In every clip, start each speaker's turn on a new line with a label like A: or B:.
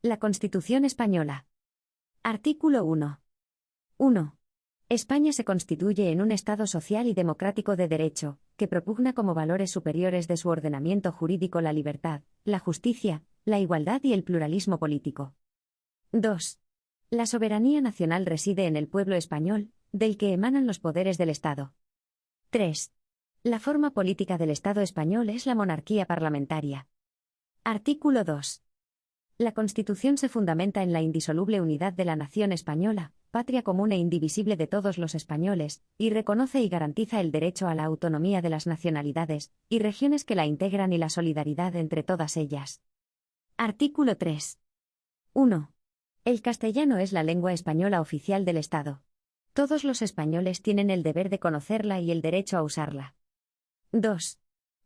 A: La Constitución Española. Artículo 1. 1. España se constituye en un Estado social y democrático de derecho, que propugna como valores superiores de su ordenamiento jurídico la libertad, la justicia, la igualdad y el pluralismo político. 2. La soberanía nacional reside en el pueblo español, del que emanan los poderes del Estado. 3. La forma política del Estado español es la monarquía parlamentaria. Artículo 2. La Constitución se fundamenta en la indisoluble unidad de la nación española, patria común e indivisible de todos los españoles, y reconoce y garantiza el derecho a la autonomía de las nacionalidades y regiones que la integran y la solidaridad entre todas ellas. Artículo 3. 1. El castellano es la lengua española oficial del Estado. Todos los españoles tienen el deber de conocerla y el derecho a usarla. 2.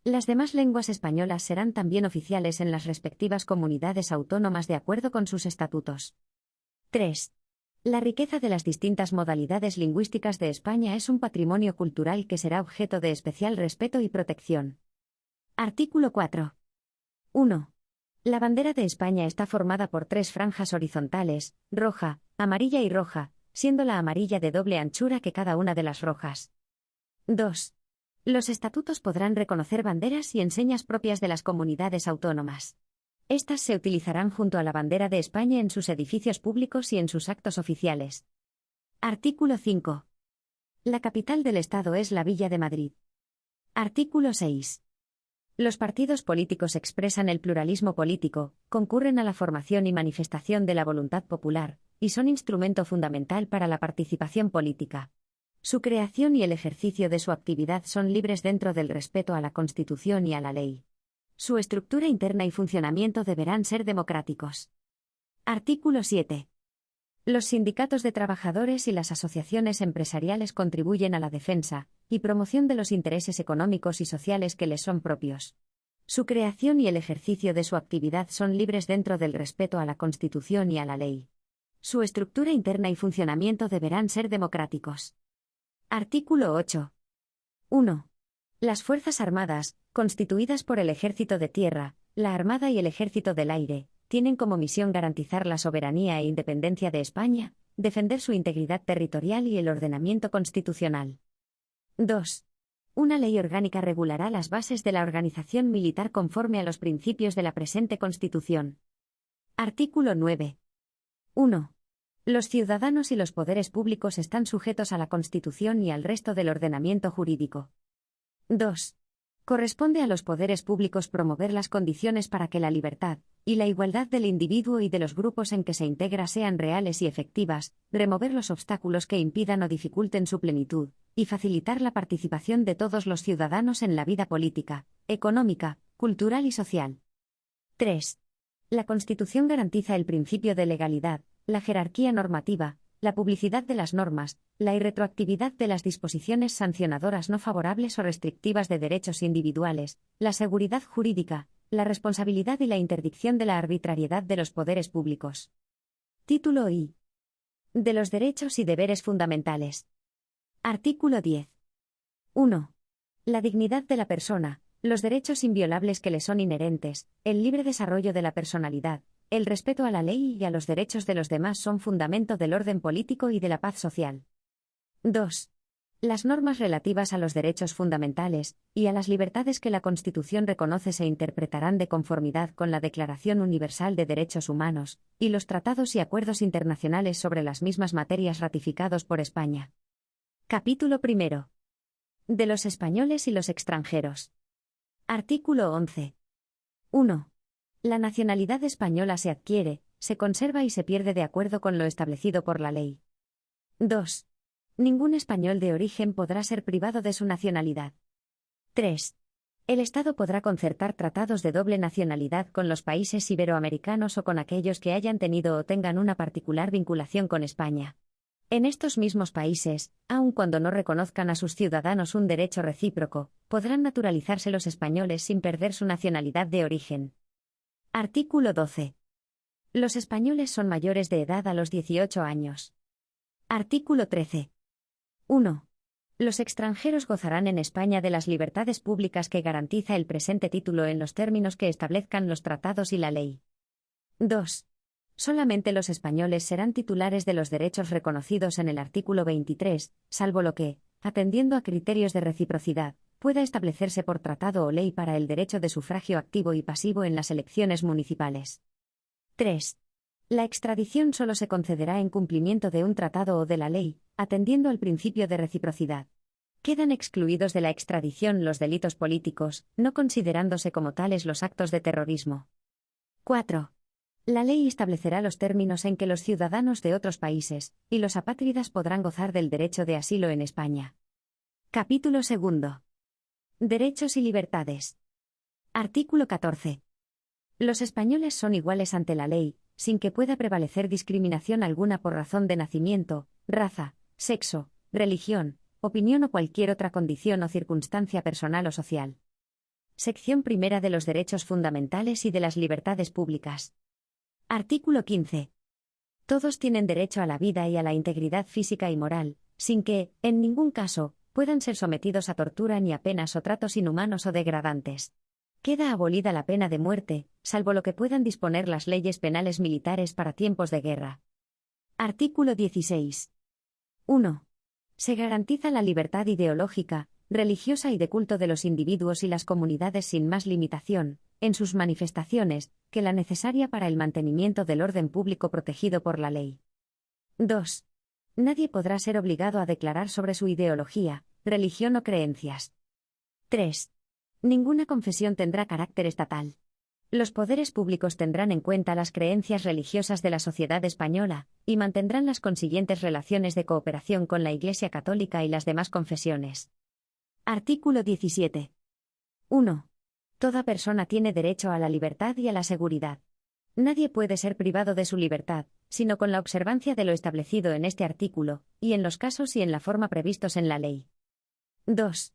A: Las demás lenguas españolas serán también oficiales en las respectivas comunidades autónomas de acuerdo con sus estatutos. 3. La riqueza de las distintas modalidades lingüísticas de España es un patrimonio cultural que será objeto de especial respeto y protección. Artículo 4. 1. La bandera de España está formada por 3 franjas horizontales, roja, amarilla y roja, siendo la amarilla de doble anchura que cada una de las rojas. 2. Los estatutos podrán reconocer banderas y enseñas propias de las comunidades autónomas. Estas se utilizarán junto a la bandera de España en sus edificios públicos y en sus actos oficiales. Artículo 5. La capital del Estado es la Villa de Madrid. Artículo 6. Los partidos políticos expresan el pluralismo político, concurren a la formación y manifestación de la voluntad popular, y son instrumento fundamental para la participación política. Su creación y el ejercicio de su actividad son libres dentro del respeto a la Constitución y a la ley. Su estructura interna y funcionamiento deberán ser democráticos. Artículo 7. Los sindicatos de trabajadores y las asociaciones empresariales contribuyen a la defensa y promoción de los intereses económicos y sociales que les son propios. Su creación y el ejercicio de su actividad son libres dentro del respeto a la Constitución y a la ley. Su estructura interna y funcionamiento deberán ser democráticos. Artículo 8. 1. Las Fuerzas Armadas, constituidas por el Ejército de Tierra, la Armada y el Ejército del Aire, tienen como misión garantizar la soberanía e independencia de España, defender su integridad territorial y el ordenamiento constitucional. 2. Una ley orgánica regulará las bases de la organización militar conforme a los principios de la presente Constitución. Artículo 9. 1. Los ciudadanos y los poderes públicos están sujetos a la Constitución y al resto del ordenamiento jurídico. 2. Corresponde a los poderes públicos promover las condiciones para que la libertad y la igualdad del individuo y de los grupos en que se integra sean reales y efectivas, remover los obstáculos que impidan o dificulten su plenitud, y facilitar la participación de todos los ciudadanos en la vida política, económica, cultural y social. 3. La Constitución garantiza el principio de legalidad, la jerarquía normativa, la publicidad de las normas, la irretroactividad de las disposiciones sancionadoras no favorables o restrictivas de derechos individuales, la seguridad jurídica, la responsabilidad y la interdicción de la arbitrariedad de los poderes públicos. Título I. De los derechos y deberes fundamentales. Artículo 10. 1. La dignidad de la persona, los derechos inviolables que le son inherentes, el libre desarrollo de la personalidad, el respeto a la ley y a los derechos de los demás son fundamento del orden político y de la paz social. 2. Las normas relativas a los derechos fundamentales y a las libertades que la Constitución reconoce se interpretarán de conformidad con la Declaración Universal de Derechos Humanos y los tratados y acuerdos internacionales sobre las mismas materias ratificados por España. Capítulo 1. De los españoles y los extranjeros. Artículo 11. 1. La nacionalidad española se adquiere, se conserva y se pierde de acuerdo con lo establecido por la ley. 2. Ningún español de origen podrá ser privado de su nacionalidad. 3. El Estado podrá concertar tratados de doble nacionalidad con los países iberoamericanos o con aquellos que hayan tenido o tengan una particular vinculación con España. En estos mismos países, aun cuando no reconozcan a sus ciudadanos un derecho recíproco, podrán naturalizarse los españoles sin perder su nacionalidad de origen. Artículo 12. Los españoles son mayores de edad a los 18 años. Artículo 13. 1. Los extranjeros gozarán en España de las libertades públicas que garantiza el presente título en los términos que establezcan los tratados y la ley. 2. Solamente los españoles serán titulares de los derechos reconocidos en el artículo 23, salvo lo que, atendiendo a criterios de reciprocidad, pueda establecerse por tratado o ley para el derecho de sufragio activo y pasivo en las elecciones municipales. 3. La extradición solo se concederá en cumplimiento de un tratado o de la ley, atendiendo al principio de reciprocidad. Quedan excluidos de la extradición los delitos políticos, no considerándose como tales los actos de terrorismo. 4. La ley establecerá los términos en que los ciudadanos de otros países y los apátridas podrán gozar del derecho de asilo en España. Capítulo 2. Derechos y libertades. Artículo 14. Los españoles son iguales ante la ley, sin que pueda prevalecer discriminación alguna por razón de nacimiento, raza, sexo, religión, opinión o cualquier otra condición o circunstancia personal o social. Sección primera de los derechos fundamentales y de las libertades públicas. Artículo 15. Todos tienen derecho a la vida y a la integridad física y moral, sin que, en ningún caso, puedan ser sometidos a tortura ni a penas o tratos inhumanos o degradantes. Queda abolida la pena de muerte, salvo lo que puedan disponer las leyes penales militares para tiempos de guerra. Artículo 16. 1. Se garantiza la libertad ideológica, religiosa y de culto de los individuos y las comunidades sin más limitación, en sus manifestaciones, que la necesaria para el mantenimiento del orden público protegido por la ley. 2. Nadie podrá ser obligado a declarar sobre su ideología, religión o creencias. 3. Ninguna confesión tendrá carácter estatal. Los poderes públicos tendrán en cuenta las creencias religiosas de la sociedad española, y mantendrán las consiguientes relaciones de cooperación con la Iglesia Católica y las demás confesiones. Artículo 17. 1. Toda persona tiene derecho a la libertad y a la seguridad. Nadie puede ser privado de su libertad, sino con la observancia de lo establecido en este artículo, y en los casos y en la forma previstos en la ley. 2.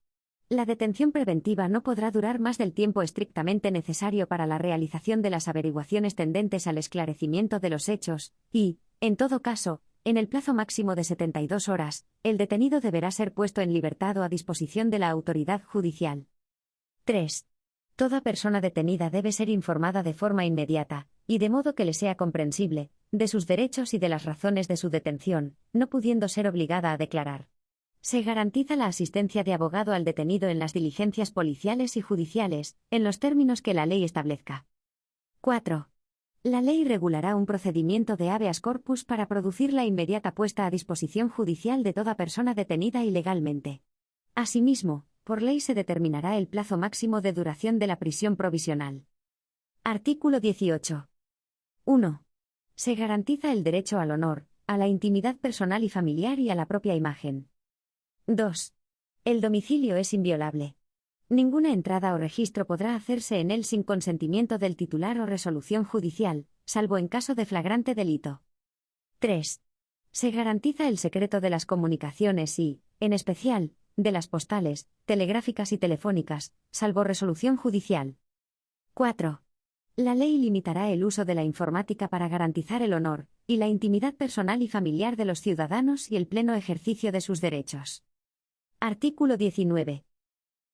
A: La detención preventiva no podrá durar más del tiempo estrictamente necesario para la realización de las averiguaciones tendentes al esclarecimiento de los hechos, y, en todo caso, en el plazo máximo de 72 horas, el detenido deberá ser puesto en libertad o a disposición de la autoridad judicial. 3. Toda persona detenida debe ser informada de forma inmediata, y de modo que le sea comprensible, de sus derechos y de las razones de su detención, no pudiendo ser obligada a declarar. Se garantiza la asistencia de abogado al detenido en las diligencias policiales y judiciales, en los términos que la ley establezca. 4. La ley regulará un procedimiento de habeas corpus para producir la inmediata puesta a disposición judicial de toda persona detenida ilegalmente. Asimismo, por ley se determinará el plazo máximo de duración de la prisión provisional. Artículo 18. 1. Se garantiza el derecho al honor, a la intimidad personal y familiar y a la propia imagen. 2. El domicilio es inviolable. Ninguna entrada o registro podrá hacerse en él sin consentimiento del titular o resolución judicial, salvo en caso de flagrante delito. 3. Se garantiza el secreto de las comunicaciones y, en especial, de las postales, telegráficas y telefónicas, salvo resolución judicial. 4. La ley limitará el uso de la informática para garantizar el honor y la intimidad personal y familiar de los ciudadanos y el pleno ejercicio de sus derechos. Artículo 19.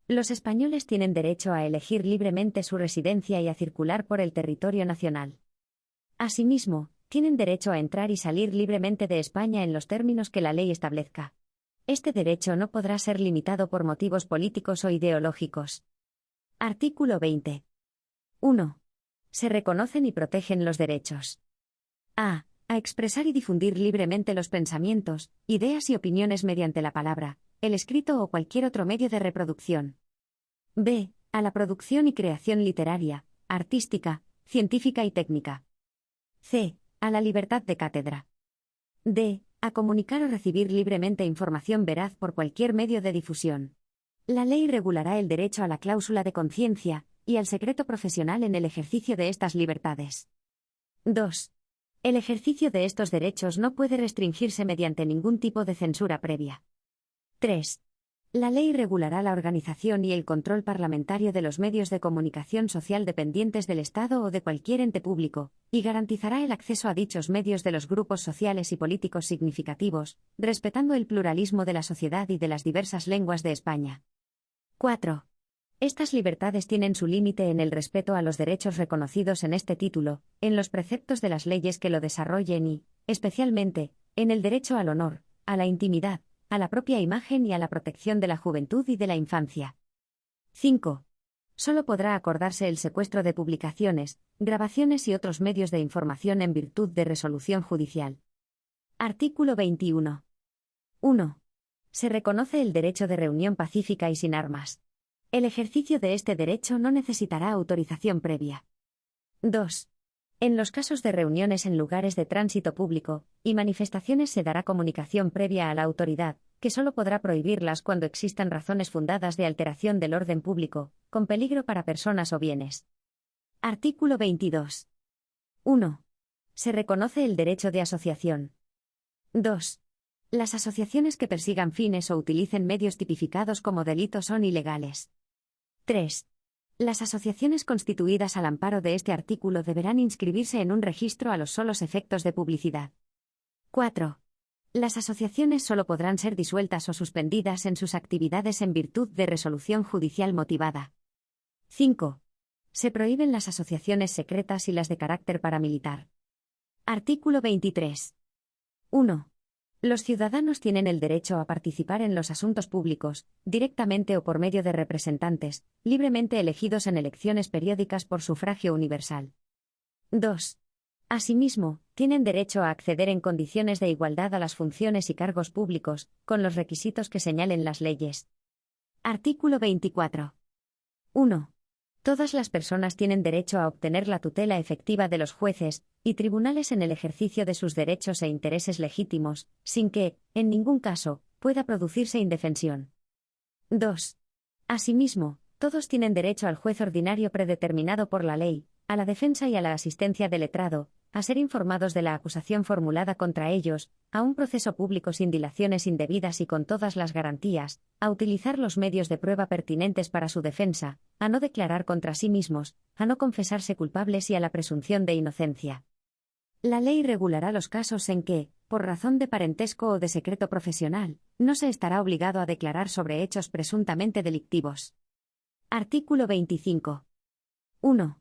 A: Los españoles tienen derecho a elegir libremente su residencia y a circular por el territorio nacional. Asimismo, tienen derecho a entrar y salir libremente de España en los términos que la ley establezca. Este derecho no podrá ser limitado por motivos políticos o ideológicos. Artículo 20. 1. Se reconocen y protegen los derechos. A. A expresar y difundir libremente los pensamientos, ideas y opiniones mediante la palabra, el escrito o cualquier otro medio de reproducción. B. A la producción y creación literaria, artística, científica y técnica. C. A la libertad de cátedra. D. A comunicar o recibir libremente información veraz por cualquier medio de difusión. La ley regulará el derecho a la cláusula de conciencia y al secreto profesional en el ejercicio de estas libertades. 2. El ejercicio de estos derechos no puede restringirse mediante ningún tipo de censura previa. 3. La ley regulará la organización y el control parlamentario de los medios de comunicación social dependientes del Estado o de cualquier ente público, y garantizará el acceso a dichos medios de los grupos sociales y políticos significativos, respetando el pluralismo de la sociedad y de las diversas lenguas de España. 4. Estas libertades tienen su límite en el respeto a los derechos reconocidos en este título, en los preceptos de las leyes que lo desarrollen y, especialmente, en el derecho al honor, a la intimidad, a la propia imagen y a la protección de la juventud y de la infancia. 5. Solo podrá acordarse el secuestro de publicaciones, grabaciones y otros medios de información en virtud de resolución judicial. Artículo 21. 1. Se reconoce el derecho de reunión pacífica y sin armas. El ejercicio de este derecho no necesitará autorización previa. 2. En los casos de reuniones en lugares de tránsito público y manifestaciones se dará comunicación previa a la autoridad, que solo podrá prohibirlas cuando existan razones fundadas de alteración del orden público, con peligro para personas o bienes. Artículo 22. 1. Se reconoce el derecho de asociación. 2. Las asociaciones que persigan fines o utilicen medios tipificados como delitos son ilegales. 3. Las asociaciones constituidas al amparo de este artículo deberán inscribirse en un registro a los solos efectos de publicidad. 4. Las asociaciones solo podrán ser disueltas o suspendidas en sus actividades en virtud de resolución judicial motivada. 5. Se prohíben las asociaciones secretas y las de carácter paramilitar. Artículo 23. 1. Los ciudadanos tienen el derecho a participar en los asuntos públicos, directamente o por medio de representantes, libremente elegidos en elecciones periódicas por sufragio universal. 2. Asimismo, tienen derecho a acceder en condiciones de igualdad a las funciones y cargos públicos, con los requisitos que señalen las leyes. Artículo 24. 1. Todas las personas tienen derecho a obtener la tutela efectiva de los jueces y tribunales en el ejercicio de sus derechos e intereses legítimos, sin que, en ningún caso, pueda producirse indefensión. 2. Asimismo, todos tienen derecho al juez ordinario predeterminado por la ley, a la defensa y a la asistencia del letrado, a ser informados de la acusación formulada contra ellos, a un proceso público sin dilaciones indebidas y con todas las garantías, a utilizar los medios de prueba pertinentes para su defensa, a no declarar contra sí mismos, a no confesarse culpables y a la presunción de inocencia. La ley regulará los casos en que, por razón de parentesco o de secreto profesional, no se estará obligado a declarar sobre hechos presuntamente delictivos. Artículo 25. 1.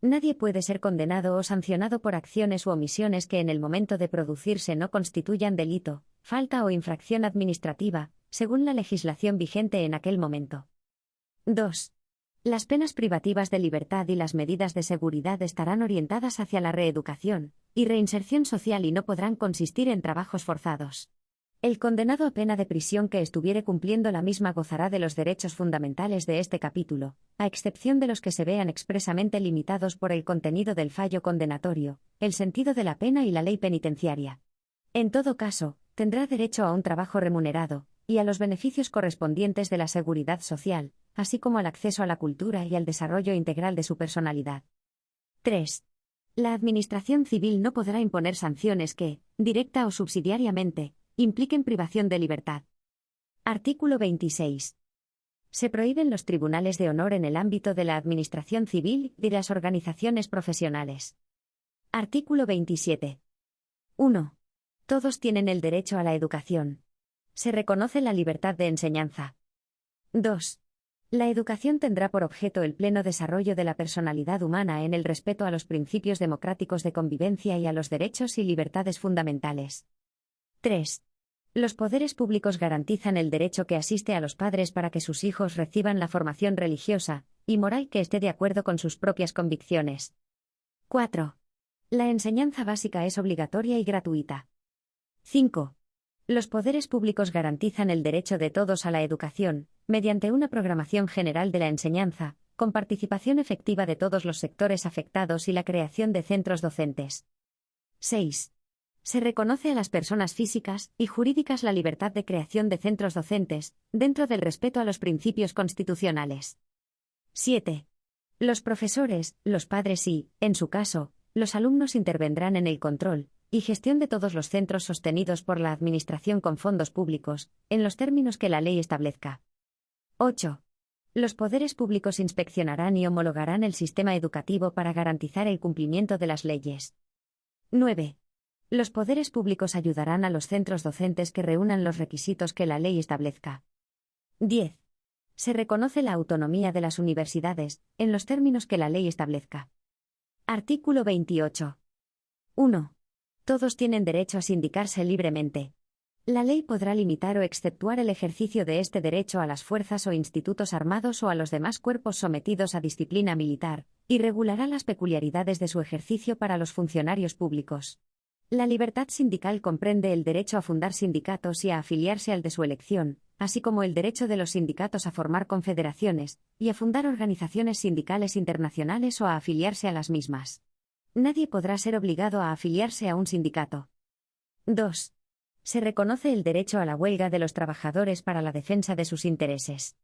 A: Nadie puede ser condenado o sancionado por acciones u omisiones que en el momento de producirse no constituyan delito, falta o infracción administrativa, según la legislación vigente en aquel momento. 2. Las penas privativas de libertad y las medidas de seguridad estarán orientadas hacia la reeducación y reinserción social y no podrán consistir en trabajos forzados. El condenado a pena de prisión que estuviere cumpliendo la misma gozará de los derechos fundamentales de este capítulo, a excepción de los que se vean expresamente limitados por el contenido del fallo condenatorio, el sentido de la pena y la ley penitenciaria. En todo caso, tendrá derecho a un trabajo remunerado, y a los beneficios correspondientes de la seguridad social, así como al acceso a la cultura y al desarrollo integral de su personalidad. 3. La Administración civil no podrá imponer sanciones que, directa o subsidiariamente, impliquen privación de libertad. Artículo 26. Se prohíben los tribunales de honor en el ámbito de la Administración civil y de las organizaciones profesionales. Artículo 27. 1. Todos tienen el derecho a la educación. Se reconoce la libertad de enseñanza. 2. La educación tendrá por objeto el pleno desarrollo de la personalidad humana en el respeto a los principios democráticos de convivencia y a los derechos y libertades fundamentales. 3. Los poderes públicos garantizan el derecho que asiste a los padres para que sus hijos reciban la formación religiosa y moral que esté de acuerdo con sus propias convicciones. 4. La enseñanza básica es obligatoria y gratuita. 5. Los poderes públicos garantizan el derecho de todos a la educación, mediante una programación general de la enseñanza, con participación efectiva de todos los sectores afectados y la creación de centros docentes. 6. Se reconoce a las personas físicas y jurídicas la libertad de creación de centros docentes, dentro del respeto a los principios constitucionales. 7. Los profesores, los padres y, en su caso, los alumnos intervendrán en el control y gestión de todos los centros sostenidos por la Administración con fondos públicos, en los términos que la ley establezca. 8. Los poderes públicos inspeccionarán y homologarán el sistema educativo para garantizar el cumplimiento de las leyes. 9. Los poderes públicos ayudarán a los centros docentes que reúnan los requisitos que la ley establezca. 10. Se reconoce la autonomía de las universidades, en los términos que la ley establezca. Artículo 28. 1. Todos tienen derecho a sindicarse libremente. La ley podrá limitar o exceptuar el ejercicio de este derecho a las fuerzas o institutos armados o a los demás cuerpos sometidos a disciplina militar, y regulará las peculiaridades de su ejercicio para los funcionarios públicos. La libertad sindical comprende el derecho a fundar sindicatos y a afiliarse al de su elección, así como el derecho de los sindicatos a formar confederaciones, y a fundar organizaciones sindicales internacionales o a afiliarse a las mismas. Nadie podrá ser obligado a afiliarse a un sindicato. 2. Se reconoce el derecho a la huelga de los trabajadores para la defensa de sus intereses.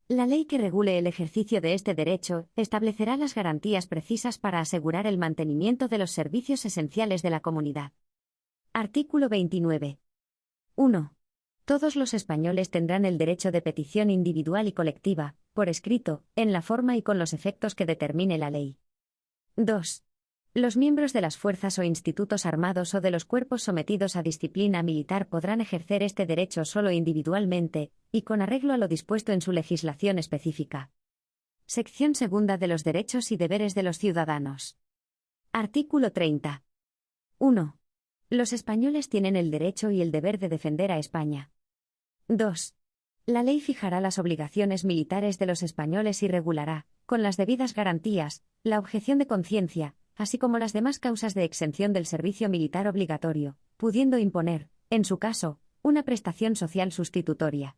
A: La ley que regule el ejercicio de este derecho establecerá las garantías precisas para asegurar el mantenimiento de los servicios esenciales de la comunidad. Artículo 29. 1. Todos los españoles tendrán el derecho de petición individual y colectiva, por escrito, en la forma y con los efectos que determine la ley. 2. Los miembros de las fuerzas o institutos armados o de los cuerpos sometidos a disciplina militar podrán ejercer este derecho solo individualmente, y con arreglo a lo dispuesto en su legislación específica. Sección segunda de los derechos y deberes de los ciudadanos. Artículo 30. 1. Los españoles tienen el derecho y el deber de defender a España. 2. La ley fijará las obligaciones militares de los españoles y regulará, con las debidas garantías, la objeción de conciencia, así como las demás causas de exención del servicio militar obligatorio, pudiendo imponer, en su caso, una prestación social sustitutoria.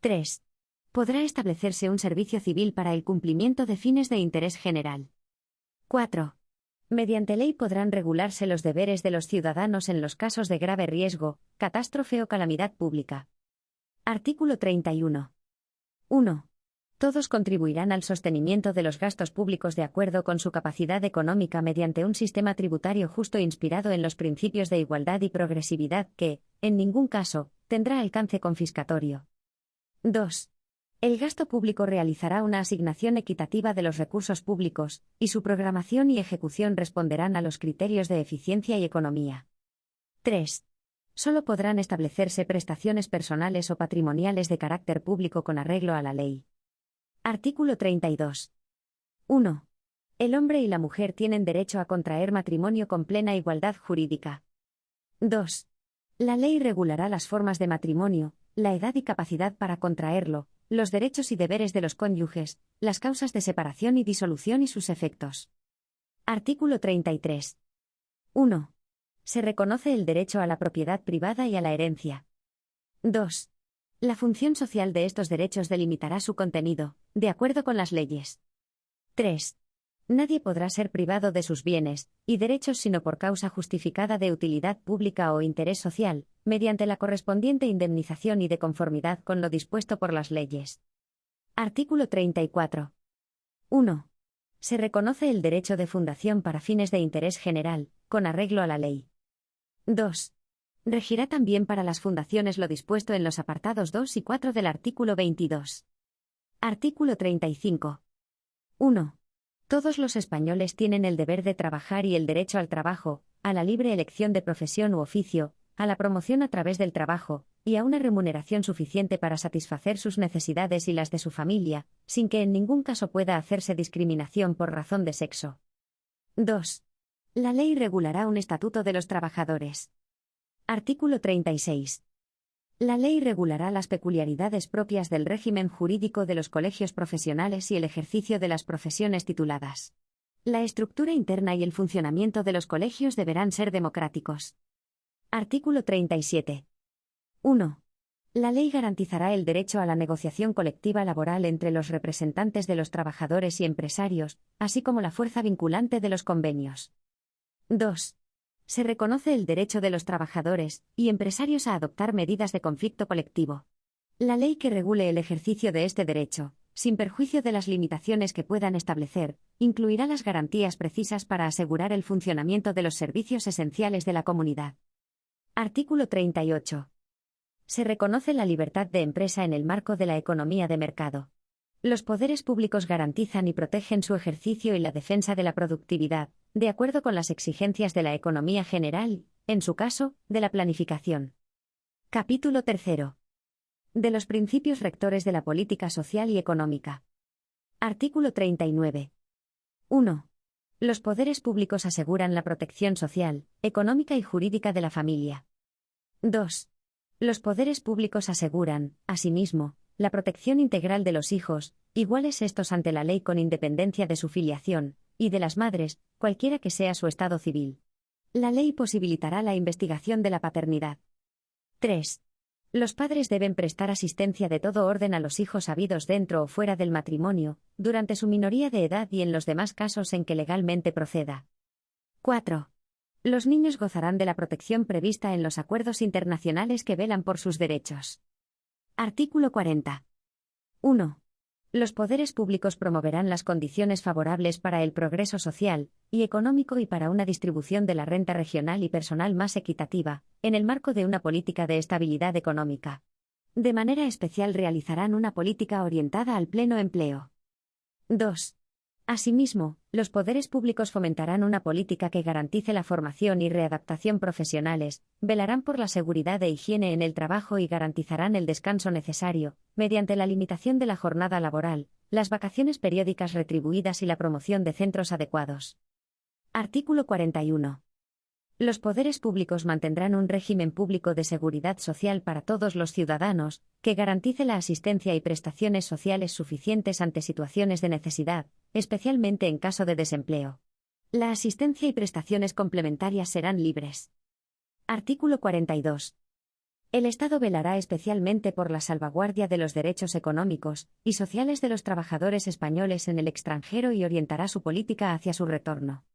A: 3. Podrá establecerse un servicio civil para el cumplimiento de fines de interés general. 4. Mediante ley podrán regularse los deberes de los ciudadanos en los casos de grave riesgo, catástrofe o calamidad pública. Artículo 31. 1. Todos contribuirán al sostenimiento de los gastos públicos de acuerdo con su capacidad económica mediante un sistema tributario justo inspirado en los principios de igualdad y progresividad que, en ningún caso, tendrá alcance confiscatorio. 2. El gasto público realizará una asignación equitativa de los recursos públicos, y su programación y ejecución responderán a los criterios de eficiencia y economía. 3. Solo podrán establecerse prestaciones personales o patrimoniales de carácter público con arreglo a la ley. Artículo 32. 1. El hombre y la mujer tienen derecho a contraer matrimonio con plena igualdad jurídica. 2. La ley regulará las formas de matrimonio, la edad y capacidad para contraerlo, los derechos y deberes de los cónyuges, las causas de separación y disolución y sus efectos. Artículo 33. 1. Se reconoce el derecho a la propiedad privada y a la herencia. 2. La función social de estos derechos delimitará su contenido, de acuerdo con las leyes. 3. Nadie podrá ser privado de sus bienes y derechos sino por causa justificada de utilidad pública o interés social, mediante la correspondiente indemnización y de conformidad con lo dispuesto por las leyes. Artículo 34. 1. Se reconoce el derecho de fundación para fines de interés general, con arreglo a la ley. 2. Regirá también para las fundaciones lo dispuesto en los apartados 2 y 4 del artículo 22. Artículo 35. 1. Todos los españoles tienen el deber de trabajar y el derecho al trabajo, a la libre elección de profesión u oficio, a la promoción a través del trabajo, y a una remuneración suficiente para satisfacer sus necesidades y las de su familia, sin que en ningún caso pueda hacerse discriminación por razón de sexo. 2. La ley regulará un estatuto de los trabajadores. Artículo 36. La ley regulará las peculiaridades propias del régimen jurídico de los colegios profesionales y el ejercicio de las profesiones tituladas. La estructura interna y el funcionamiento de los colegios deberán ser democráticos. Artículo 37. 1. La ley garantizará el derecho a la negociación colectiva laboral entre los representantes de los trabajadores y empresarios, así como la fuerza vinculante de los convenios. 2. Se reconoce el derecho de los trabajadores y empresarios a adoptar medidas de conflicto colectivo. La ley que regule el ejercicio de este derecho, sin perjuicio de las limitaciones que puedan establecer, incluirá las garantías precisas para asegurar el funcionamiento de los servicios esenciales de la comunidad. Artículo 38. Se reconoce la libertad de empresa en el marco de la economía de mercado. Los poderes públicos garantizan y protegen su ejercicio y la defensa de la productividad, de acuerdo con las exigencias de la economía general, en su caso, de la planificación. Capítulo 3. De los principios rectores de la política social y económica. Artículo 39. 1. Los poderes públicos aseguran la protección social, económica y jurídica de la familia. 2. Los poderes públicos aseguran, asimismo, la protección integral de los hijos, iguales estos ante la ley con independencia de su filiación, y de las madres, cualquiera que sea su estado civil. La ley posibilitará la investigación de la paternidad. 3. Los padres deben prestar asistencia de todo orden a los hijos habidos dentro o fuera del matrimonio, durante su minoría de edad y en los demás casos en que legalmente proceda. 4. Los niños gozarán de la protección prevista en los acuerdos internacionales que velan por sus derechos. Artículo 40. 1. Los poderes públicos promoverán las condiciones favorables para el progreso social y económico y para una distribución de la renta regional y personal más equitativa, en el marco de una política de estabilidad económica. De manera especial realizarán una política orientada al pleno empleo. 2. Asimismo, los poderes públicos fomentarán una política que garantice la formación y readaptación profesionales, velarán por la seguridad e higiene en el trabajo y garantizarán el descanso necesario, mediante la limitación de la jornada laboral, las vacaciones periódicas retribuidas y la promoción de centros adecuados. Artículo 41. Los poderes públicos mantendrán un régimen público de seguridad social para todos los ciudadanos, que garantice la asistencia y prestaciones sociales suficientes ante situaciones de necesidad, especialmente en caso de desempleo. La asistencia y prestaciones complementarias serán libres. Artículo 42. El Estado velará especialmente por la salvaguardia de los derechos económicos y sociales de los trabajadores españoles en el extranjero y orientará su política hacia su retorno.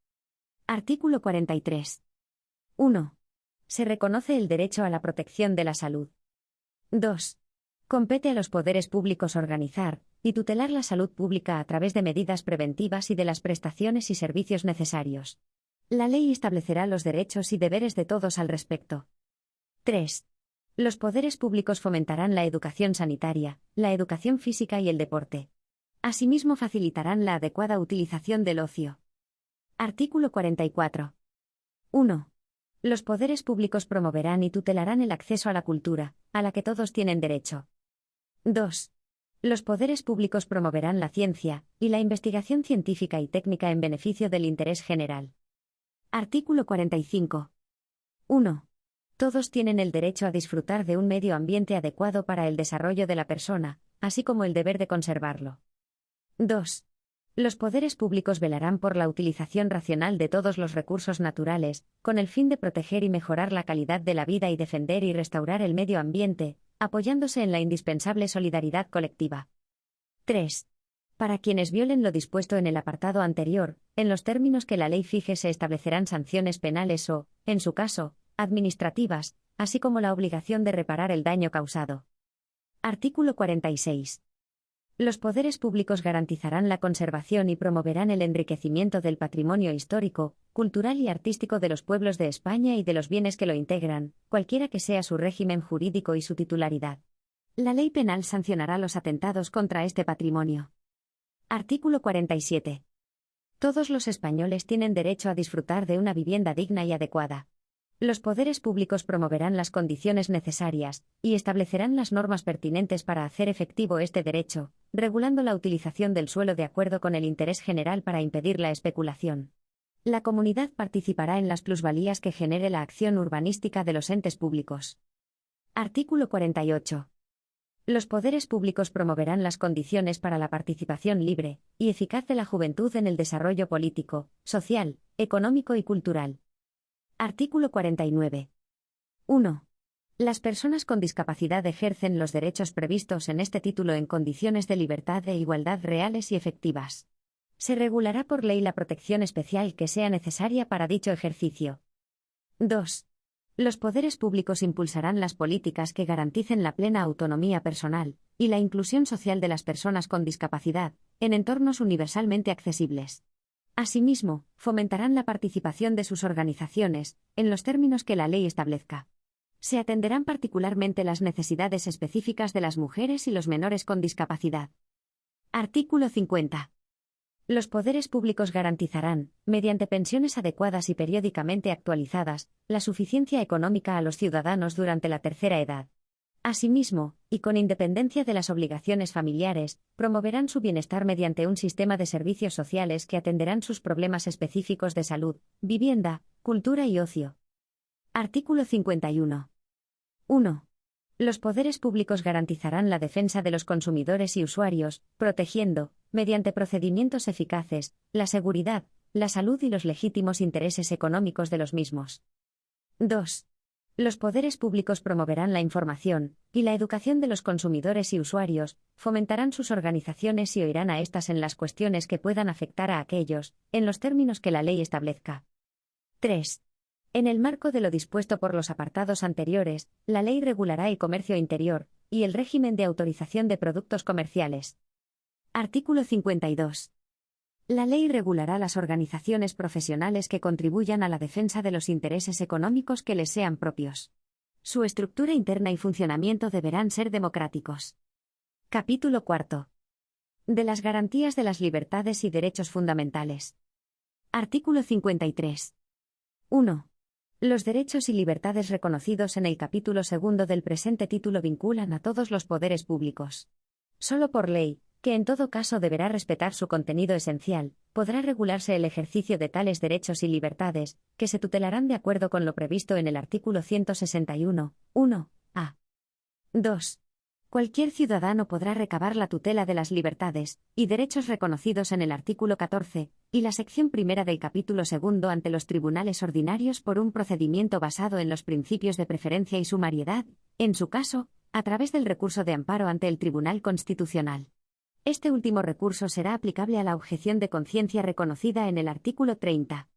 A: Artículo 43. 1. Se reconoce el derecho a la protección de la salud. 2. Compete a los poderes públicos organizar y tutelar la salud pública a través de medidas preventivas y de las prestaciones y servicios necesarios. La ley establecerá los derechos y deberes de todos al respecto. 3. Los poderes públicos fomentarán la educación sanitaria, la educación física y el deporte. Asimismo facilitarán la adecuada utilización del ocio. Artículo 44. 1. Los poderes públicos promoverán y tutelarán el acceso a la cultura, a la que todos tienen derecho. 2. Los poderes públicos promoverán la ciencia y la investigación científica y técnica en beneficio del interés general. Artículo 45. 1. Todos tienen el derecho a disfrutar de un medio ambiente adecuado para el desarrollo de la persona, así como el deber de conservarlo. 2. Los poderes públicos velarán por la utilización racional de todos los recursos naturales, con el fin de proteger y mejorar la calidad de la vida y defender y restaurar el medio ambiente, apoyándose en la indispensable solidaridad colectiva. 3. Para quienes violen lo dispuesto en el apartado anterior, en los términos que la ley fije se establecerán sanciones penales o, en su caso, administrativas, así como la obligación de reparar el daño causado. Artículo 46. Los poderes públicos garantizarán la conservación y promoverán el enriquecimiento del patrimonio histórico, cultural y artístico de los pueblos de España y de los bienes que lo integran, cualquiera que sea su régimen jurídico y su titularidad. La ley penal sancionará los atentados contra este patrimonio. Artículo 47. Todos los españoles tienen derecho a disfrutar de una vivienda digna y adecuada. Los poderes públicos promoverán las condiciones necesarias y establecerán las normas pertinentes para hacer efectivo este derecho, regulando la utilización del suelo de acuerdo con el interés general para impedir la especulación. La comunidad participará en las plusvalías que genere la acción urbanística de los entes públicos. Artículo 48. Los poderes públicos promoverán las condiciones para la participación libre y eficaz de la juventud en el desarrollo político, social, económico y cultural. Artículo 49. 1. Las personas con discapacidad ejercen los derechos previstos en este título en condiciones de libertad e igualdad reales y efectivas. Se regulará por ley la protección especial que sea necesaria para dicho ejercicio. 2. Los poderes públicos impulsarán las políticas que garanticen la plena autonomía personal y la inclusión social de las personas con discapacidad, en entornos universalmente accesibles. Asimismo, fomentarán la participación de sus organizaciones, en los términos que la ley establezca. Se atenderán particularmente las necesidades específicas de las mujeres y los menores con discapacidad. Artículo 50. Los poderes públicos garantizarán, mediante pensiones adecuadas y periódicamente actualizadas, la suficiencia económica a los ciudadanos durante la tercera edad. Asimismo, y con independencia de las obligaciones familiares, promoverán su bienestar mediante un sistema de servicios sociales que atenderán sus problemas específicos de salud, vivienda, cultura y ocio. Artículo 51. 1. Los poderes públicos garantizarán la defensa de los consumidores y usuarios, protegiendo, mediante procedimientos eficaces, la seguridad, la salud y los legítimos intereses económicos de los mismos. 2. Los poderes públicos promoverán la información y la educación de los consumidores y usuarios, fomentarán sus organizaciones y oirán a estas en las cuestiones que puedan afectar a aquellos, en los términos que la ley establezca. 3. En el marco de lo dispuesto por los apartados anteriores, la ley regulará el comercio interior y el régimen de autorización de productos comerciales. Artículo 52. La ley regulará las organizaciones profesionales que contribuyan a la defensa de los intereses económicos que les sean propios. Su estructura interna y funcionamiento deberán ser democráticos. Capítulo 4. De las garantías de las libertades y derechos fundamentales. Artículo 53. 1. Los derechos y libertades reconocidos en el capítulo 2 del presente título vinculan a todos los poderes públicos. Solo por ley, que en todo caso deberá respetar su contenido esencial, podrá regularse el ejercicio de tales derechos y libertades, que se tutelarán de acuerdo con lo previsto en el artículo 161, 1a. 2. Cualquier ciudadano podrá recabar la tutela de las libertades y derechos reconocidos en el artículo 14 y la sección primera del capítulo 2 ante los tribunales ordinarios por un procedimiento basado en los principios de preferencia y sumariedad, en su caso, a través del recurso de amparo ante el Tribunal Constitucional. Este último recurso será aplicable a la objeción de conciencia reconocida en el artículo 30.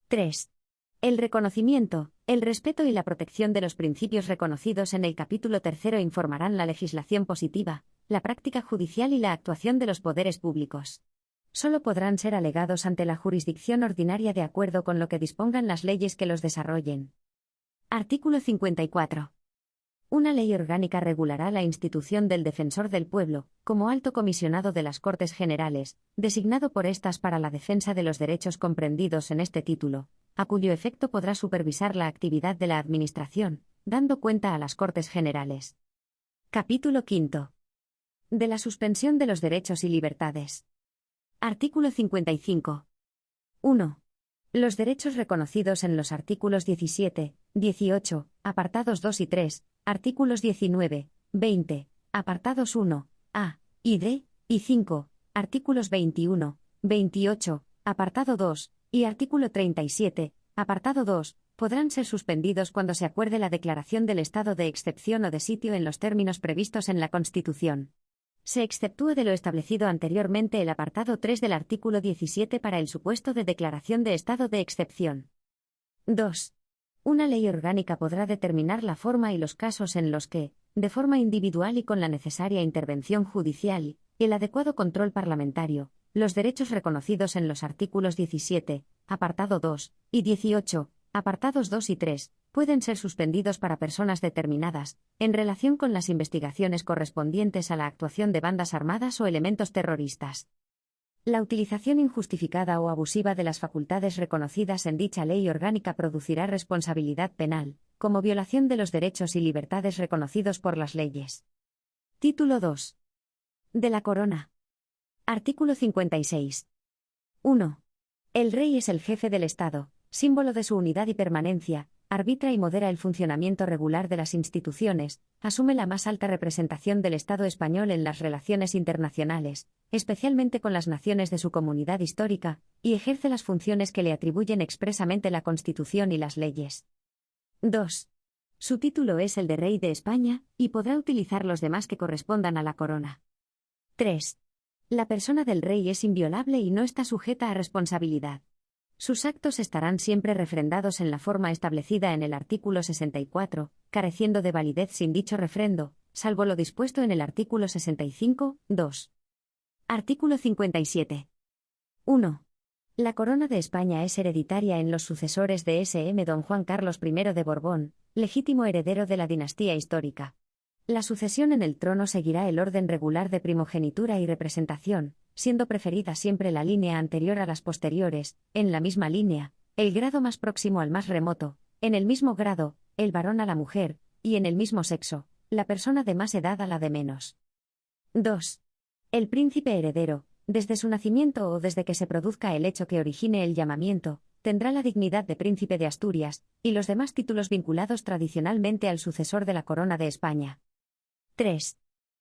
A: 3. El reconocimiento, el respeto y la protección de los principios reconocidos en el capítulo 3 informarán la legislación positiva, la práctica judicial y la actuación de los poderes públicos. Solo podrán ser alegados ante la jurisdicción ordinaria de acuerdo con lo que dispongan las leyes que los desarrollen. Artículo 54. Una ley orgánica regulará la institución del Defensor del Pueblo, como alto comisionado de las Cortes Generales, designado por estas para la defensa de los derechos comprendidos en este título, a cuyo efecto podrá supervisar la actividad de la Administración, dando cuenta a las Cortes Generales. Capítulo 5. De la suspensión de los derechos y libertades. Artículo 55. 1. Los derechos reconocidos en los artículos 17, 18, apartados 2 y 3, artículos 19, 20, apartados 1, a, y d, y 5, artículos 21, 28, apartado 2, y artículo 37, apartado 2, podrán ser suspendidos cuando se acuerde la declaración del estado de excepción o de sitio en los términos previstos en la Constitución. Se exceptúa de lo establecido anteriormente el apartado 3 del artículo 17 para el supuesto de declaración de estado de excepción. 2. Una ley orgánica podrá determinar la forma y los casos en los que, de forma individual y con la necesaria intervención judicial y el adecuado control parlamentario, los derechos reconocidos en los artículos 17, apartado 2, y 18, apartados 2 y 3, pueden ser suspendidos para personas determinadas, en relación con las investigaciones correspondientes a la actuación de bandas armadas o elementos terroristas. La utilización injustificada o abusiva de las facultades reconocidas en dicha ley orgánica producirá responsabilidad penal, como violación de los derechos y libertades reconocidos por las leyes. Título 2. De la Corona. Artículo 56. 1. El Rey es el jefe del Estado, símbolo de su unidad y permanencia, arbitra y modera el funcionamiento regular de las instituciones, asume la más alta representación del Estado español en las relaciones internacionales, especialmente con las naciones de su comunidad histórica, y ejerce las funciones que le atribuyen expresamente la Constitución y las leyes. 2. Su título es el de Rey de España, y podrá utilizar los demás que correspondan a la corona. 3. La persona del Rey es inviolable y no está sujeta a responsabilidad. Sus actos estarán siempre refrendados en la forma establecida en el artículo 64, careciendo de validez sin dicho refrendo, salvo lo dispuesto en el artículo 65, 2. Artículo 57. 1. La corona de España es hereditaria en los sucesores de S.M. Don Juan Carlos I de Borbón, legítimo heredero de la dinastía histórica. La sucesión en el trono seguirá el orden regular de primogenitura y representación, siendo preferida siempre la línea anterior a las posteriores, en la misma línea, el grado más próximo al más remoto, en el mismo grado, el varón a la mujer, y en el mismo sexo, la persona de más edad a la de menos. 2. El príncipe heredero, desde su nacimiento o desde que se produzca el hecho que origine el llamamiento, tendrá la dignidad de príncipe de Asturias, y los demás títulos vinculados tradicionalmente al sucesor de la corona de España. 3.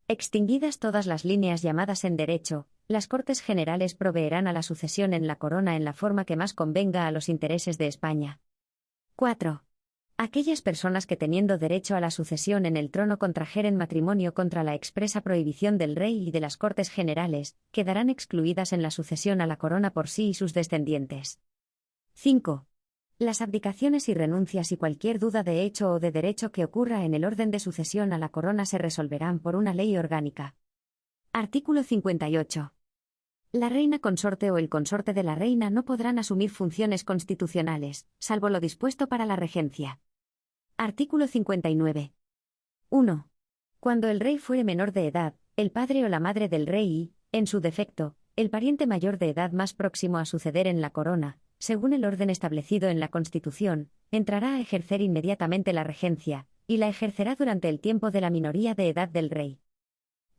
A: Extinguidas todas las líneas llamadas en derecho, las Cortes Generales proveerán a la sucesión en la corona en la forma que más convenga a los intereses de España. 4. Aquellas personas que teniendo derecho a la sucesión en el trono contrajeren matrimonio contra la expresa prohibición del rey y de las Cortes Generales, quedarán excluidas en la sucesión a la corona por sí y sus descendientes. 5. Las abdicaciones y renuncias y cualquier duda de hecho o de derecho que ocurra en el orden de sucesión a la corona se resolverán por una ley orgánica. Artículo 58. La reina consorte o el consorte de la reina no podrán asumir funciones constitucionales, salvo lo dispuesto para la regencia. Artículo 59. 1. Cuando el rey fuere menor de edad, el padre o la madre del rey y, en su defecto, el pariente mayor de edad más próximo a suceder en la corona, según el orden establecido en la Constitución, entrará a ejercer inmediatamente la regencia, y la ejercerá durante el tiempo de la minoría de edad del rey.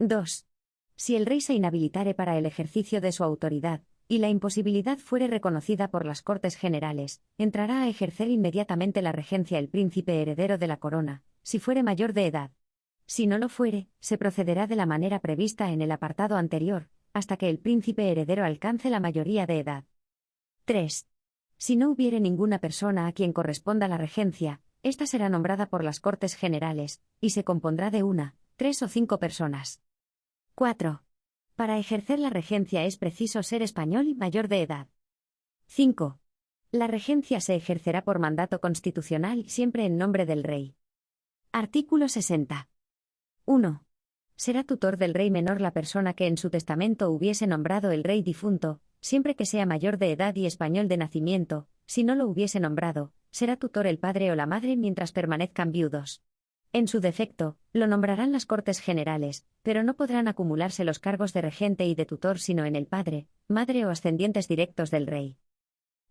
A: 2. Si el rey se inhabilitare para el ejercicio de su autoridad, y la imposibilidad fuere reconocida por las Cortes Generales, entrará a ejercer inmediatamente la regencia el príncipe heredero de la corona, si fuere mayor de edad. Si no lo fuere, se procederá de la manera prevista en el apartado anterior, hasta que el príncipe heredero alcance la mayoría de edad. 3. Si no hubiere ninguna persona a quien corresponda la regencia, ésta será nombrada por las Cortes Generales, y se compondrá de 1, 3 o 5 personas. 4. Para ejercer la regencia es preciso ser español y mayor de edad. 5. La regencia se ejercerá por mandato constitucional siempre en nombre del rey. Artículo 60. 1. Será tutor del rey menor la persona que en su testamento hubiese nombrado el rey difunto, siempre que sea mayor de edad y español de nacimiento. Si no lo hubiese nombrado, será tutor el padre o la madre mientras permanezcan viudos. En su defecto, lo nombrarán las Cortes Generales, pero no podrán acumularse los cargos de regente y de tutor sino en el padre, madre o ascendientes directos del rey.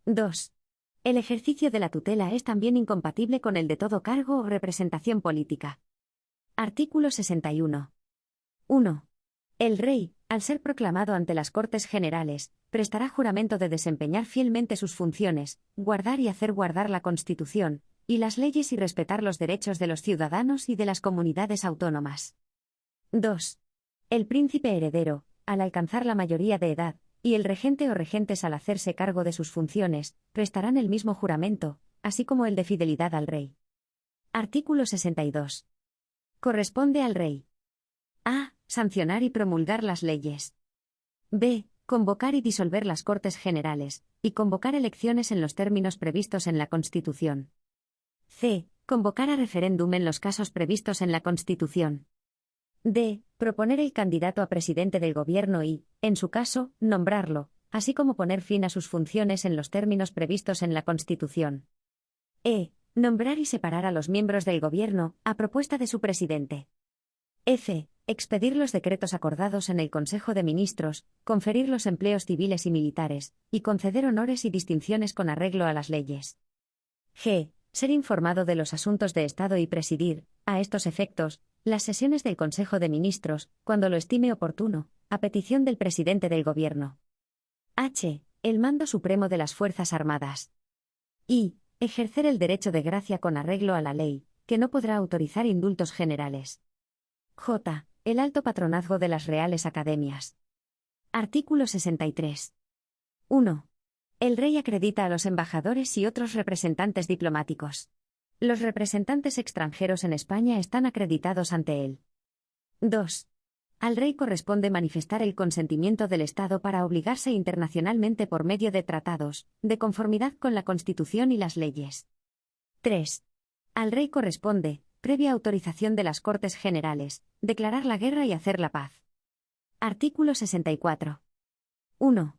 A: 2. El ejercicio de la tutela es también incompatible con el de todo cargo o representación política. Artículo 61. 1. El rey, al ser proclamado ante las Cortes Generales, prestará juramento de desempeñar fielmente sus funciones, guardar y hacer guardar la Constitución y las leyes y respetar los derechos de los ciudadanos y de las comunidades autónomas. 2. El príncipe heredero, al alcanzar la mayoría de edad, y el regente o regentes al hacerse cargo de sus funciones, prestarán el mismo juramento, así como el de fidelidad al rey. Artículo 62. Corresponde al rey: a. Sancionar y promulgar las leyes. b. Convocar y disolver las Cortes Generales, y convocar elecciones en los términos previstos en la Constitución. c. Convocar a referéndum en los casos previstos en la Constitución. d. Proponer el candidato a presidente del Gobierno y, en su caso, nombrarlo, así como poner fin a sus funciones en los términos previstos en la Constitución. e. Nombrar y separar a los miembros del Gobierno, a propuesta de su presidente. f. Expedir los decretos acordados en el Consejo de Ministros, conferir los empleos civiles y militares, y conceder honores y distinciones con arreglo a las leyes. g. Ser informado de los asuntos de Estado y presidir, a estos efectos, las sesiones del Consejo de Ministros, cuando lo estime oportuno, a petición del presidente del Gobierno. h. El mando supremo de las Fuerzas Armadas. i. Ejercer el derecho de gracia con arreglo a la ley, que no podrá autorizar indultos generales. j. El alto patronazgo de las Reales Academias. Artículo 63. 1. El rey acredita a los embajadores y otros representantes diplomáticos. Los representantes extranjeros en España están acreditados ante él. 2. Al rey corresponde manifestar el consentimiento del Estado para obligarse internacionalmente por medio de tratados, de conformidad con la Constitución y las leyes. 3. Al rey corresponde, previa autorización de las Cortes Generales, declarar la guerra y hacer la paz. Artículo 64. 1.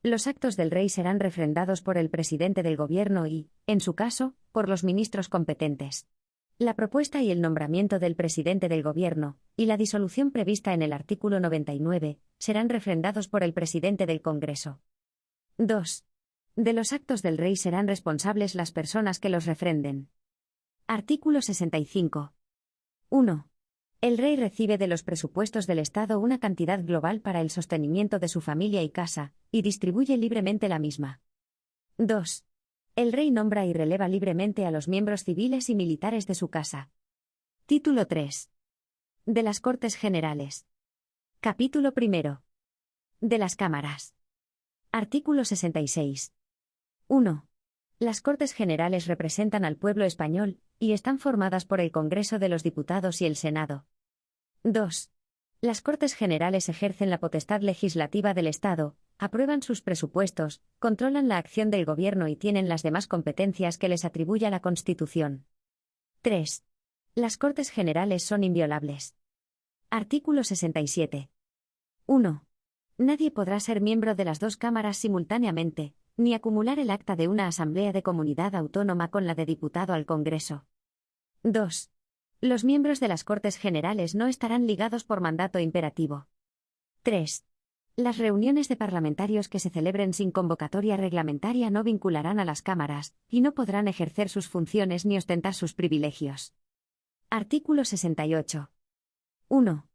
A: Los actos del rey serán refrendados por el presidente del Gobierno y, en su caso, por los ministros competentes. La propuesta y el nombramiento del presidente del Gobierno, y la disolución prevista en el artículo 99, serán refrendados por el presidente del Congreso. 2. De los actos del rey serán responsables las personas que los refrenden. Artículo 65. 1. El rey recibe de los presupuestos del Estado una cantidad global para el sostenimiento de su familia y casa, y distribuye libremente la misma. 2. El rey nombra y releva libremente a los miembros civiles y militares de su casa. Título 3. De las Cortes Generales. Capítulo 1. De las Cámaras. Artículo 66. 1. Las Cortes Generales representan al pueblo español, y están formadas por el Congreso de los Diputados y el Senado. 2. Las Cortes Generales ejercen la potestad legislativa del Estado, aprueban sus presupuestos, controlan la acción del Gobierno y tienen las demás competencias que les atribuya la Constitución. 3. Las Cortes Generales son inviolables. Artículo 67. 1. Nadie podrá ser miembro de las dos cámaras simultáneamente, ni acumular el acta de una asamblea de comunidad autónoma con la de diputado al Congreso. 2. Los miembros de las Cortes Generales no estarán ligados por mandato imperativo. 3. Las reuniones de parlamentarios que se celebren sin convocatoria reglamentaria no vincularán a las cámaras, y no podrán ejercer sus funciones ni ostentar sus privilegios. Artículo 68. 1.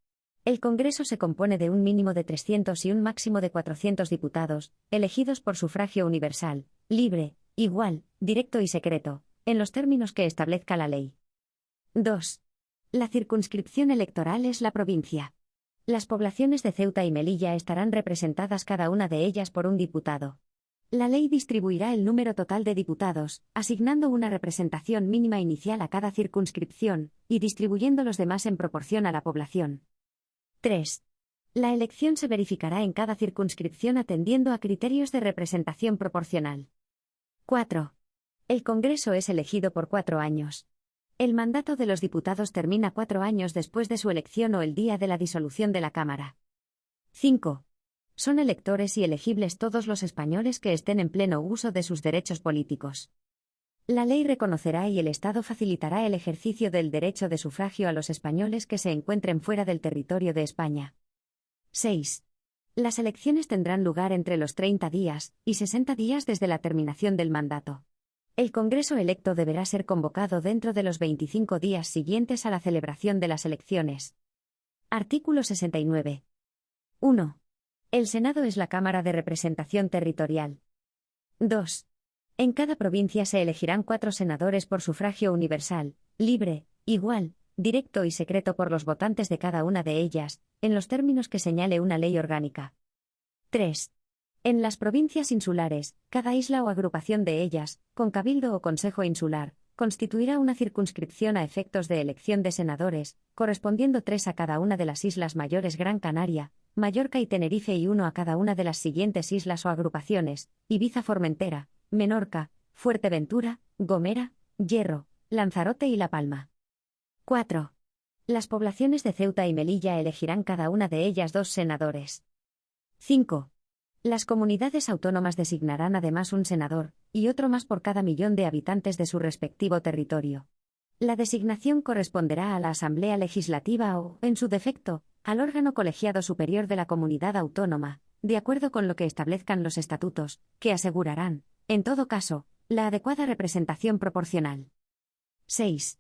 A: El Congreso se compone de un mínimo de 300 y un máximo de 400 diputados, elegidos por sufragio universal, libre, igual, directo y secreto, en los términos que establezca la ley. 2. La circunscripción electoral es la provincia. Las poblaciones de Ceuta y Melilla estarán representadas cada una de ellas por un diputado. La ley distribuirá el número total de diputados, asignando una representación mínima inicial a cada circunscripción, y distribuyendo los demás en proporción a la población. 3. La elección se verificará en cada circunscripción atendiendo a criterios de representación proporcional. 4. El Congreso es elegido por 4 años. El mandato de los diputados termina 4 años después de su elección o el día de la disolución de la Cámara. 5. Son electores y elegibles todos los españoles que estén en pleno uso de sus derechos políticos. La ley reconocerá y el Estado facilitará el ejercicio del derecho de sufragio a los españoles que se encuentren fuera del territorio de España. 6. Las elecciones tendrán lugar entre los 30 días y 60 días desde la terminación del mandato. El Congreso electo deberá ser convocado dentro de los 25 días siguientes a la celebración de las elecciones. Artículo 69. 1. El Senado es la Cámara de Representación Territorial. 2. En cada provincia se elegirán 4 senadores por sufragio universal, libre, igual, directo y secreto por los votantes de cada una de ellas, en los términos que señale una ley orgánica. 3. En las provincias insulares, cada isla o agrupación de ellas, con cabildo o consejo insular, constituirá una circunscripción a efectos de elección de senadores, correspondiendo 3 a cada una de las islas mayores Gran Canaria, Mallorca y Tenerife y 1 a cada una de las siguientes islas o agrupaciones, Ibiza, Formentera, Menorca, Fuerteventura, Gomera, Hierro, Lanzarote y La Palma. 4. Las poblaciones de Ceuta y Melilla elegirán cada una de ellas 2 senadores. 5. Las comunidades autónomas designarán además un senador, y otro más por cada millón de habitantes de su respectivo territorio. La designación corresponderá a la Asamblea Legislativa o, en su defecto, al órgano colegiado superior de la comunidad autónoma, de acuerdo con lo que establezcan los estatutos, que asegurarán, en todo caso, la adecuada representación proporcional. 6.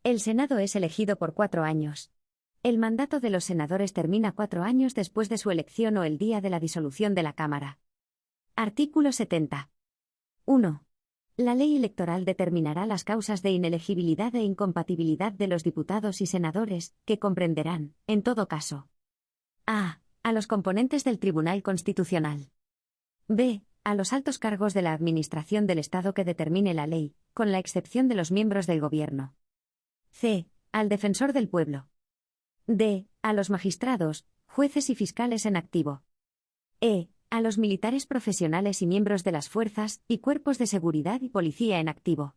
A: El Senado es elegido por 4 años. El mandato de los senadores termina 4 años después de su elección o el día de la disolución de la Cámara. Artículo 70. 1. La ley electoral determinará las causas de inelegibilidad e incompatibilidad de los diputados y senadores, que comprenderán, en todo caso, a. A los componentes del Tribunal Constitucional. b. A los altos cargos de la Administración del Estado que determine la ley, con la excepción de los miembros del Gobierno. c. Al Defensor del Pueblo. d. A los magistrados, jueces y fiscales en activo. e. A los militares profesionales y miembros de las fuerzas y cuerpos de seguridad y policía en activo.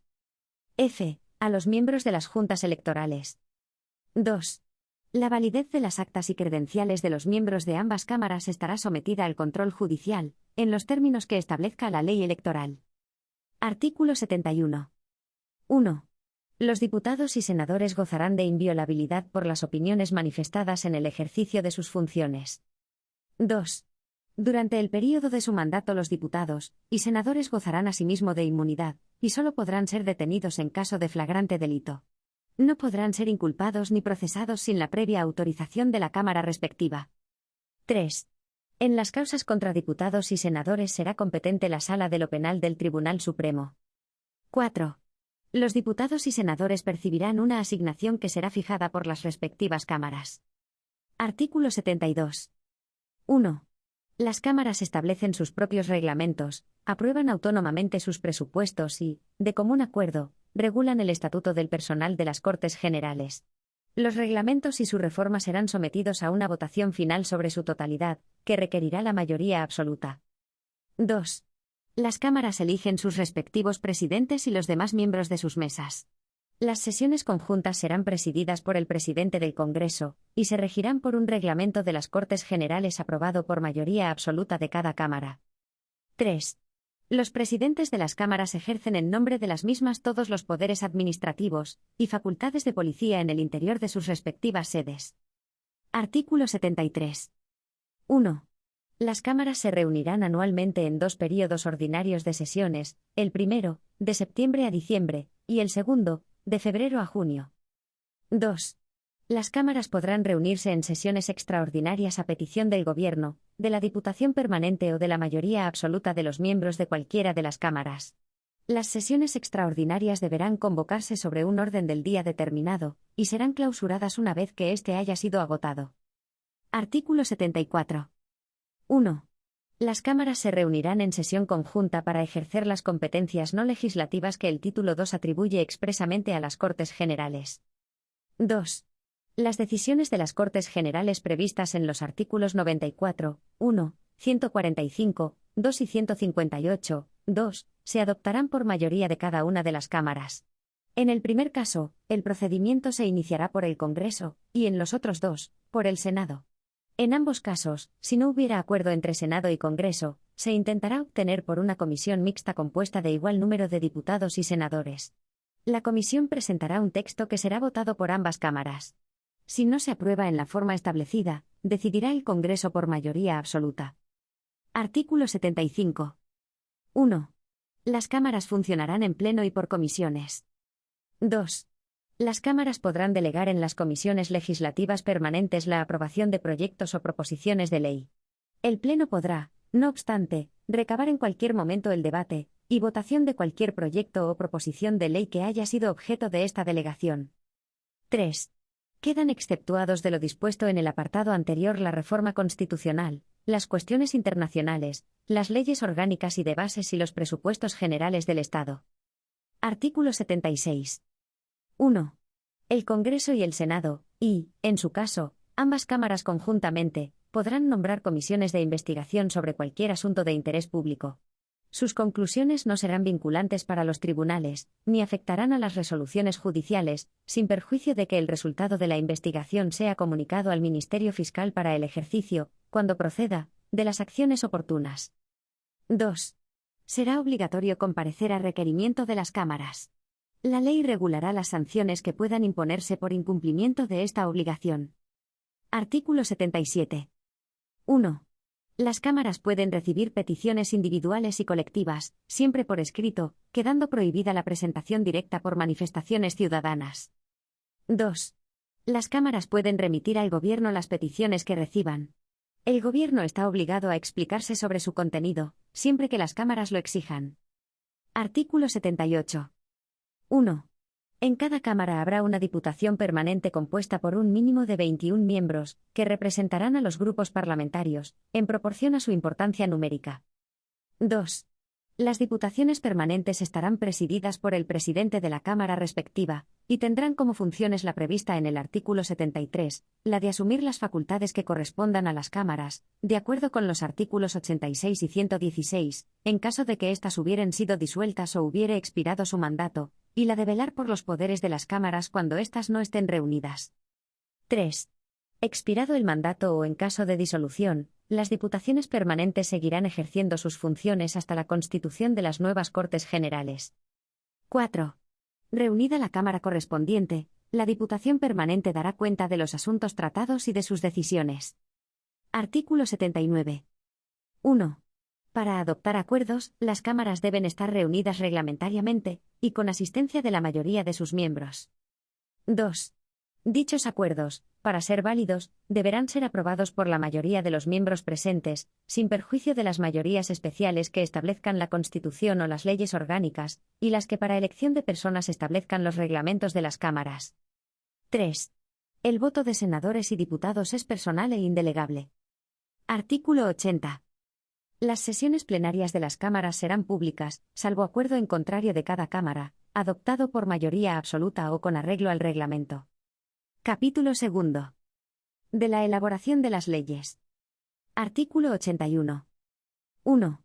A: f. A los miembros de las juntas electorales. 2. La validez de las actas y credenciales de los miembros de ambas cámaras estará sometida al control judicial, en los términos que establezca la ley electoral. Artículo 71. 1. Los diputados y senadores gozarán de inviolabilidad por las opiniones manifestadas en el ejercicio de sus funciones. 2. Durante el período de su mandato los diputados y senadores gozarán asimismo de inmunidad, y solo podrán ser detenidos en caso de flagrante delito. No podrán ser inculpados ni procesados sin la previa autorización de la Cámara respectiva. 3. En las causas contra diputados y senadores será competente la Sala de lo Penal del Tribunal Supremo. 4. Los diputados y senadores percibirán una asignación que será fijada por las respectivas cámaras. Artículo 72. 1. Las cámaras establecen sus propios reglamentos, aprueban autónomamente sus presupuestos y, de común acuerdo, regulan el estatuto del personal de las Cortes Generales. Los reglamentos y su reforma serán sometidos a una votación final sobre su totalidad, que requerirá la mayoría absoluta. 2. Las cámaras eligen sus respectivos presidentes y los demás miembros de sus mesas. Las sesiones conjuntas serán presididas por el presidente del Congreso, y se regirán por un reglamento de las Cortes Generales aprobado por mayoría absoluta de cada cámara. 3. Los presidentes de las cámaras ejercen en nombre de las mismas todos los poderes administrativos y facultades de policía en el interior de sus respectivas sedes. Artículo 73. 1. Las cámaras se reunirán anualmente en 2 períodos ordinarios de sesiones, el primero, de septiembre a diciembre, y el segundo, de febrero a junio. 2. Las cámaras podrán reunirse en sesiones extraordinarias a petición del Gobierno, de la Diputación Permanente o de la mayoría absoluta de los miembros de cualquiera de las cámaras. Las sesiones extraordinarias deberán convocarse sobre un orden del día determinado, y serán clausuradas una vez que éste haya sido agotado. Artículo 74. 1. Las cámaras se reunirán en sesión conjunta para ejercer las competencias no legislativas que el título 2 atribuye expresamente a las Cortes Generales. 2. Las decisiones de las Cortes Generales previstas en los artículos 94, 1, 145, 2 y 158, 2, se adoptarán por mayoría de cada una de las cámaras. En el primer caso, el procedimiento se iniciará por el Congreso, y en los otros dos, por el Senado. En ambos casos, si no hubiera acuerdo entre Senado y Congreso, se intentará obtener por una comisión mixta compuesta de igual número de diputados y senadores. La comisión presentará un texto que será votado por ambas cámaras. Si no se aprueba en la forma establecida, decidirá el Congreso por mayoría absoluta. Artículo 75. 1. Las cámaras funcionarán en pleno y por comisiones. 2. Las cámaras podrán delegar en las comisiones legislativas permanentes la aprobación de proyectos o proposiciones de ley. El Pleno podrá, no obstante, recabar en cualquier momento el debate y votación de cualquier proyecto o proposición de ley que haya sido objeto de esta delegación. 3. Quedan exceptuados de lo dispuesto en el apartado anterior la reforma constitucional, las cuestiones internacionales, las leyes orgánicas y de bases y los presupuestos generales del Estado. Artículo 76. 1. El Congreso y el Senado, y, en su caso, ambas cámaras conjuntamente, podrán nombrar comisiones de investigación sobre cualquier asunto de interés público. Sus conclusiones no serán vinculantes para los tribunales, ni afectarán a las resoluciones judiciales, sin perjuicio de que el resultado de la investigación sea comunicado al Ministerio Fiscal para el ejercicio, cuando proceda, de las acciones oportunas. 2. Será obligatorio comparecer a requerimiento de las cámaras. La ley regulará las sanciones que puedan imponerse por incumplimiento de esta obligación. Artículo 77. 1. Las cámaras pueden recibir peticiones individuales y colectivas, siempre por escrito, quedando prohibida la presentación directa por manifestaciones ciudadanas. 2. Las cámaras pueden remitir al Gobierno las peticiones que reciban. El Gobierno está obligado a explicarse sobre su contenido, siempre que las cámaras lo exijan. Artículo 78. 1. En cada cámara habrá una diputación permanente compuesta por un mínimo de 21 miembros, que representarán a los grupos parlamentarios, en proporción a su importancia numérica. 2. Las diputaciones permanentes estarán presididas por el presidente de la cámara respectiva, y tendrán como funciones la prevista en el artículo 73, la de asumir las facultades que correspondan a las cámaras, de acuerdo con los artículos 86 y 116, en caso de que éstas hubieren sido disueltas o hubiere expirado su mandato, y la de velar por los poderes de las cámaras cuando éstas no estén reunidas. 3. Expirado el mandato o en caso de disolución, las diputaciones permanentes seguirán ejerciendo sus funciones hasta la constitución de las nuevas Cortes Generales. 4. Reunida la Cámara correspondiente, la Diputación Permanente dará cuenta de los asuntos tratados y de sus decisiones. Artículo 79. 1. Para adoptar acuerdos, las cámaras deben estar reunidas reglamentariamente, y con asistencia de la mayoría de sus miembros. 2. Dichos acuerdos, para ser válidos, deberán ser aprobados por la mayoría de los miembros presentes, sin perjuicio de las mayorías especiales que establezcan la Constitución o las leyes orgánicas, y las que para elección de personas establezcan los reglamentos de las cámaras. 3. El voto de senadores y diputados es personal e indelegable. Artículo 80. Las sesiones plenarias de las cámaras serán públicas, salvo acuerdo en contrario de cada cámara, adoptado por mayoría absoluta o con arreglo al reglamento. Capítulo 2. De la elaboración de las leyes. Artículo 81. 1.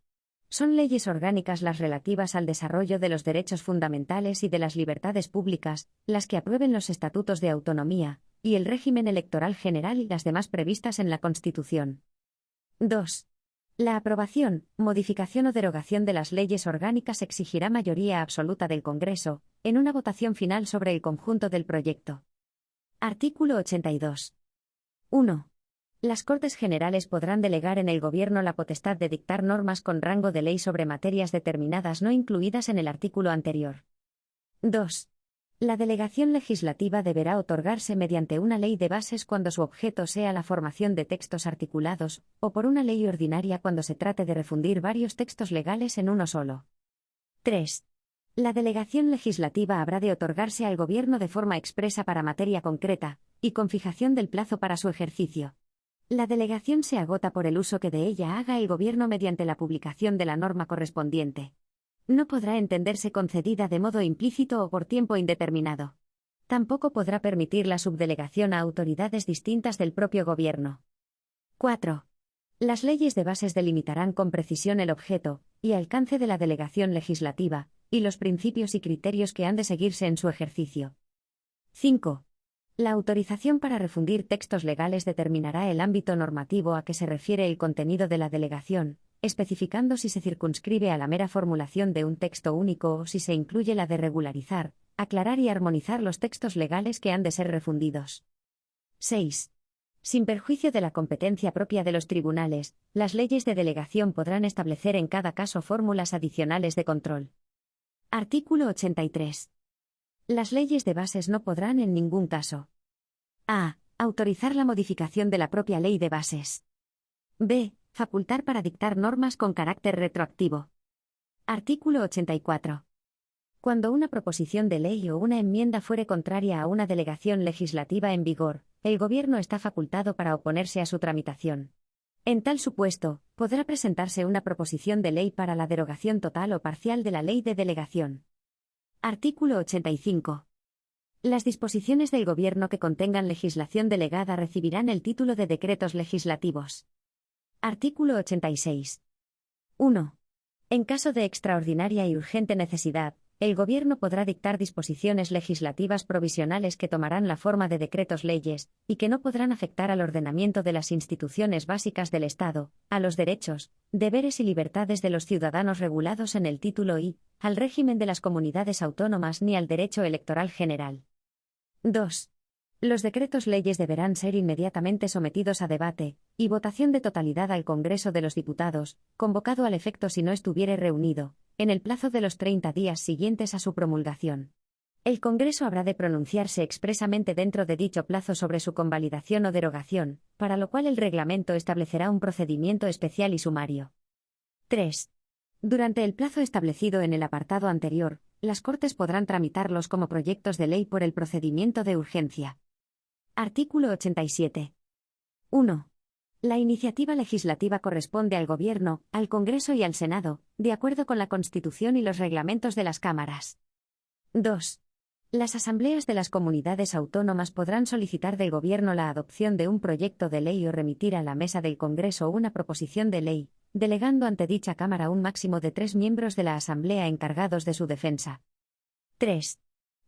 A: Son leyes orgánicas las relativas al desarrollo de los derechos fundamentales y de las libertades públicas, las que aprueben los estatutos de autonomía, y el régimen electoral general y las demás previstas en la Constitución. 2. La aprobación, modificación o derogación de las leyes orgánicas exigirá mayoría absoluta del Congreso, en una votación final sobre el conjunto del proyecto. Artículo 82. 1. Las Cortes Generales podrán delegar en el Gobierno la potestad de dictar normas con rango de ley sobre materias determinadas no incluidas en el artículo anterior. 2. La delegación legislativa deberá otorgarse mediante una ley de bases cuando su objeto sea la formación de textos articulados, o por una ley ordinaria cuando se trate de refundir varios textos legales en uno solo. 3. La delegación legislativa habrá de otorgarse al Gobierno de forma expresa para materia concreta, y con fijación del plazo para su ejercicio. La delegación se agota por el uso que de ella haga el Gobierno mediante la publicación de la norma correspondiente. No podrá entenderse concedida de modo implícito o por tiempo indeterminado. Tampoco podrá permitir la subdelegación a autoridades distintas del propio Gobierno. 4. Las leyes de bases delimitarán con precisión el objeto y alcance de la delegación legislativa, y los principios y criterios que han de seguirse en su ejercicio. 5. La autorización para refundir textos legales determinará el ámbito normativo a que se refiere el contenido de la delegación, especificando si se circunscribe a la mera formulación de un texto único o si se incluye la de regularizar, aclarar y armonizar los textos legales que han de ser refundidos. 6. Sin perjuicio de la competencia propia de los tribunales, las leyes de delegación podrán establecer en cada caso fórmulas adicionales de control. Artículo 83. Las leyes de bases no podrán en ningún caso: a. Autorizar la modificación de la propia ley de bases. b. Facultar para dictar normas con carácter retroactivo. Artículo 84. Cuando una proposición de ley o una enmienda fuere contraria a una delegación legislativa en vigor, el Gobierno está facultado para oponerse a su tramitación. En tal supuesto, podrá presentarse una proposición de ley para la derogación total o parcial de la ley de delegación. Artículo 85. Las disposiciones del Gobierno que contengan legislación delegada recibirán el título de decretos legislativos. Artículo 86. 1. En caso de extraordinaria y urgente necesidad, el Gobierno podrá dictar disposiciones legislativas provisionales que tomarán la forma de decretos-leyes, y que no podrán afectar al ordenamiento de las instituciones básicas del Estado, a los derechos, deberes y libertades de los ciudadanos regulados en el título I, al régimen de las comunidades autónomas ni al derecho electoral general. 2. Los decretos-leyes deberán ser inmediatamente sometidos a debate y votación de totalidad al Congreso de los Diputados, convocado al efecto si no estuviere reunido, en el plazo de los 30 días siguientes a su promulgación. El Congreso habrá de pronunciarse expresamente dentro de dicho plazo sobre su convalidación o derogación, para lo cual el reglamento establecerá un procedimiento especial y sumario. 3. Durante el plazo establecido en el apartado anterior, las Cortes podrán tramitarlos como proyectos de ley por el procedimiento de urgencia. Artículo 87. 1. La iniciativa legislativa corresponde al Gobierno, al Congreso y al Senado, de acuerdo con la Constitución y los reglamentos de las cámaras. 2. Las asambleas de las comunidades autónomas podrán solicitar del Gobierno la adopción de un proyecto de ley o remitir a la mesa del Congreso una proposición de ley, delegando ante dicha Cámara un máximo de 3 miembros de la Asamblea encargados de su defensa. 3.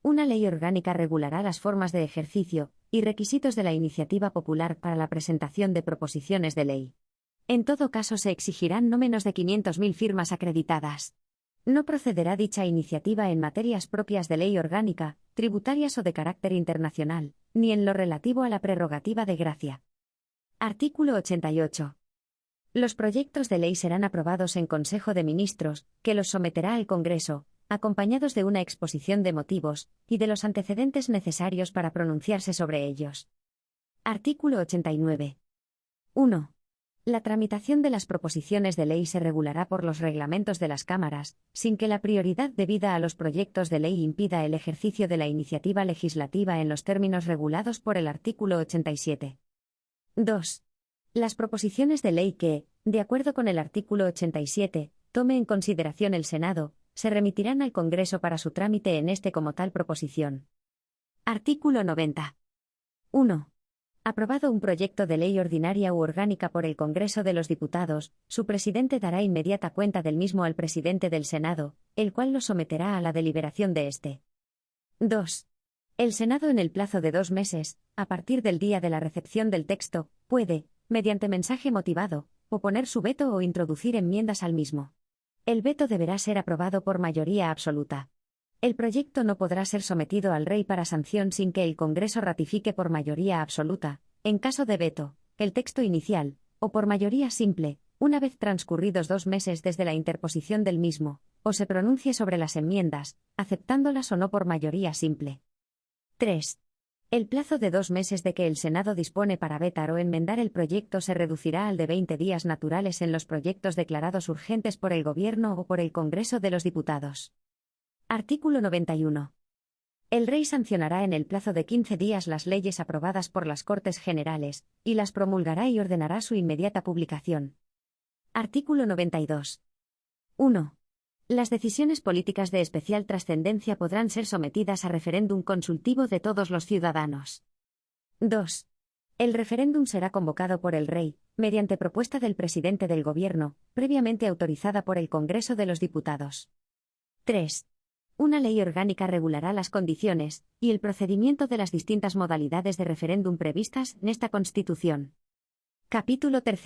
A: Una ley orgánica regulará las formas de ejercicio y requisitos de la iniciativa popular para la presentación de proposiciones de ley. En todo caso se exigirán no menos de 500.000 firmas acreditadas. No procederá dicha iniciativa en materias propias de ley orgánica, tributarias o de carácter internacional, ni en lo relativo a la prerrogativa de gracia. Artículo 88. Los proyectos de ley serán aprobados en Consejo de Ministros, que los someterá al Congreso, acompañados de una exposición de motivos y de los antecedentes necesarios para pronunciarse sobre ellos. Artículo 89. 1. La tramitación de las proposiciones de ley se regulará por los reglamentos de las cámaras, sin que la prioridad debida a los proyectos de ley impida el ejercicio de la iniciativa legislativa en los términos regulados por el artículo 87. 2. Las proposiciones de ley que, de acuerdo con el artículo 87, tome en consideración el Senado, se remitirán al Congreso para su trámite en este como tal proposición. Artículo 90. 1. Aprobado un proyecto de ley ordinaria u orgánica por el Congreso de los Diputados, su presidente dará inmediata cuenta del mismo al presidente del Senado, el cual lo someterá a la deliberación de éste. 2. El Senado, en el plazo de 2 meses, a partir del día de la recepción del texto, puede, mediante mensaje motivado, oponer su veto o introducir enmiendas al mismo. El veto deberá ser aprobado por mayoría absoluta. El proyecto no podrá ser sometido al Rey para sanción sin que el Congreso ratifique por mayoría absoluta, en caso de veto, el texto inicial, o por mayoría simple, una vez transcurridos 2 meses desde la interposición del mismo, o se pronuncie sobre las enmiendas, aceptándolas o no por mayoría simple. 3. El plazo de 2 meses de que el Senado dispone para vetar o enmendar el proyecto se reducirá al de 20 días naturales en los proyectos declarados urgentes por el Gobierno o por el Congreso de los Diputados. Artículo 91. El Rey sancionará en el plazo de 15 días las leyes aprobadas por las Cortes Generales, y las promulgará y ordenará su inmediata publicación. Artículo 92. 1. Las decisiones políticas de especial trascendencia podrán ser sometidas a referéndum consultivo de todos los ciudadanos. 2. El referéndum será convocado por el Rey, mediante propuesta del presidente del Gobierno, previamente autorizada por el Congreso de los Diputados. 3. Una ley orgánica regulará las condiciones y el procedimiento de las distintas modalidades de referéndum previstas en esta Constitución. Capítulo 3.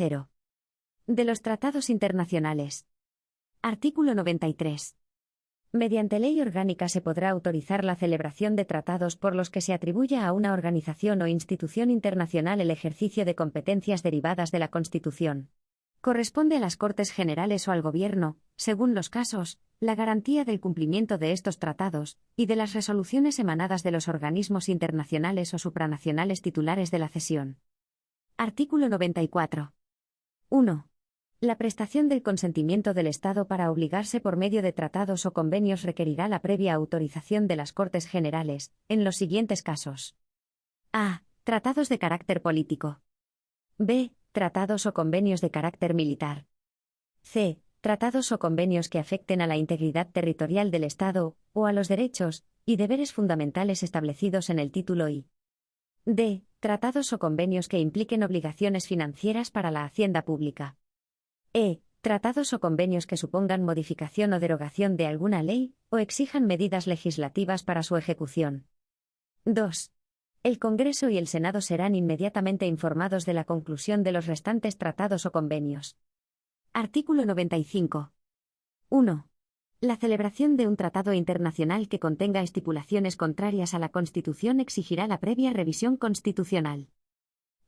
A: De los tratados internacionales. Artículo 93. Mediante ley orgánica se podrá autorizar la celebración de tratados por los que se atribuya a una organización o institución internacional el ejercicio de competencias derivadas de la Constitución. Corresponde a las Cortes Generales o al Gobierno, según los casos, la garantía del cumplimiento de estos tratados y de las resoluciones emanadas de los organismos internacionales o supranacionales titulares de la cesión. Artículo 94. 1. La prestación del consentimiento del Estado para obligarse por medio de tratados o convenios requerirá la previa autorización de las Cortes Generales, en los siguientes casos. A. Tratados de carácter político. B. Tratados o convenios de carácter militar. C. Tratados o convenios que afecten a la integridad territorial del Estado, o a los derechos y deberes fundamentales establecidos en el título I. D. Tratados o convenios que impliquen obligaciones financieras para la hacienda pública. E. Tratados o convenios que supongan modificación o derogación de alguna ley, o exijan medidas legislativas para su ejecución. 2. El Congreso y el Senado serán inmediatamente informados de la conclusión de los restantes tratados o convenios. Artículo 95. 1. La celebración de un tratado internacional que contenga estipulaciones contrarias a la Constitución exigirá la previa revisión constitucional.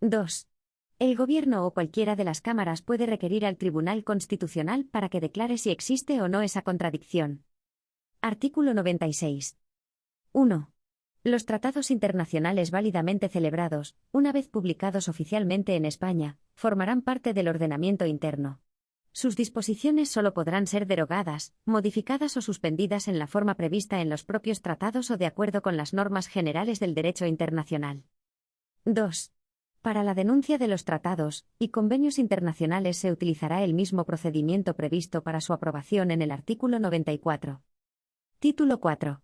A: 2. El Gobierno o cualquiera de las cámaras puede requerir al Tribunal Constitucional para que declare si existe o no esa contradicción. Artículo 96. 1. Los tratados internacionales válidamente celebrados, una vez publicados oficialmente en España, formarán parte del ordenamiento interno. Sus disposiciones solo podrán ser derogadas, modificadas o suspendidas en la forma prevista en los propios tratados o de acuerdo con las normas generales del derecho internacional. 2. Para la denuncia de los tratados y convenios internacionales se utilizará el mismo procedimiento previsto para su aprobación en el artículo 94. Título 4.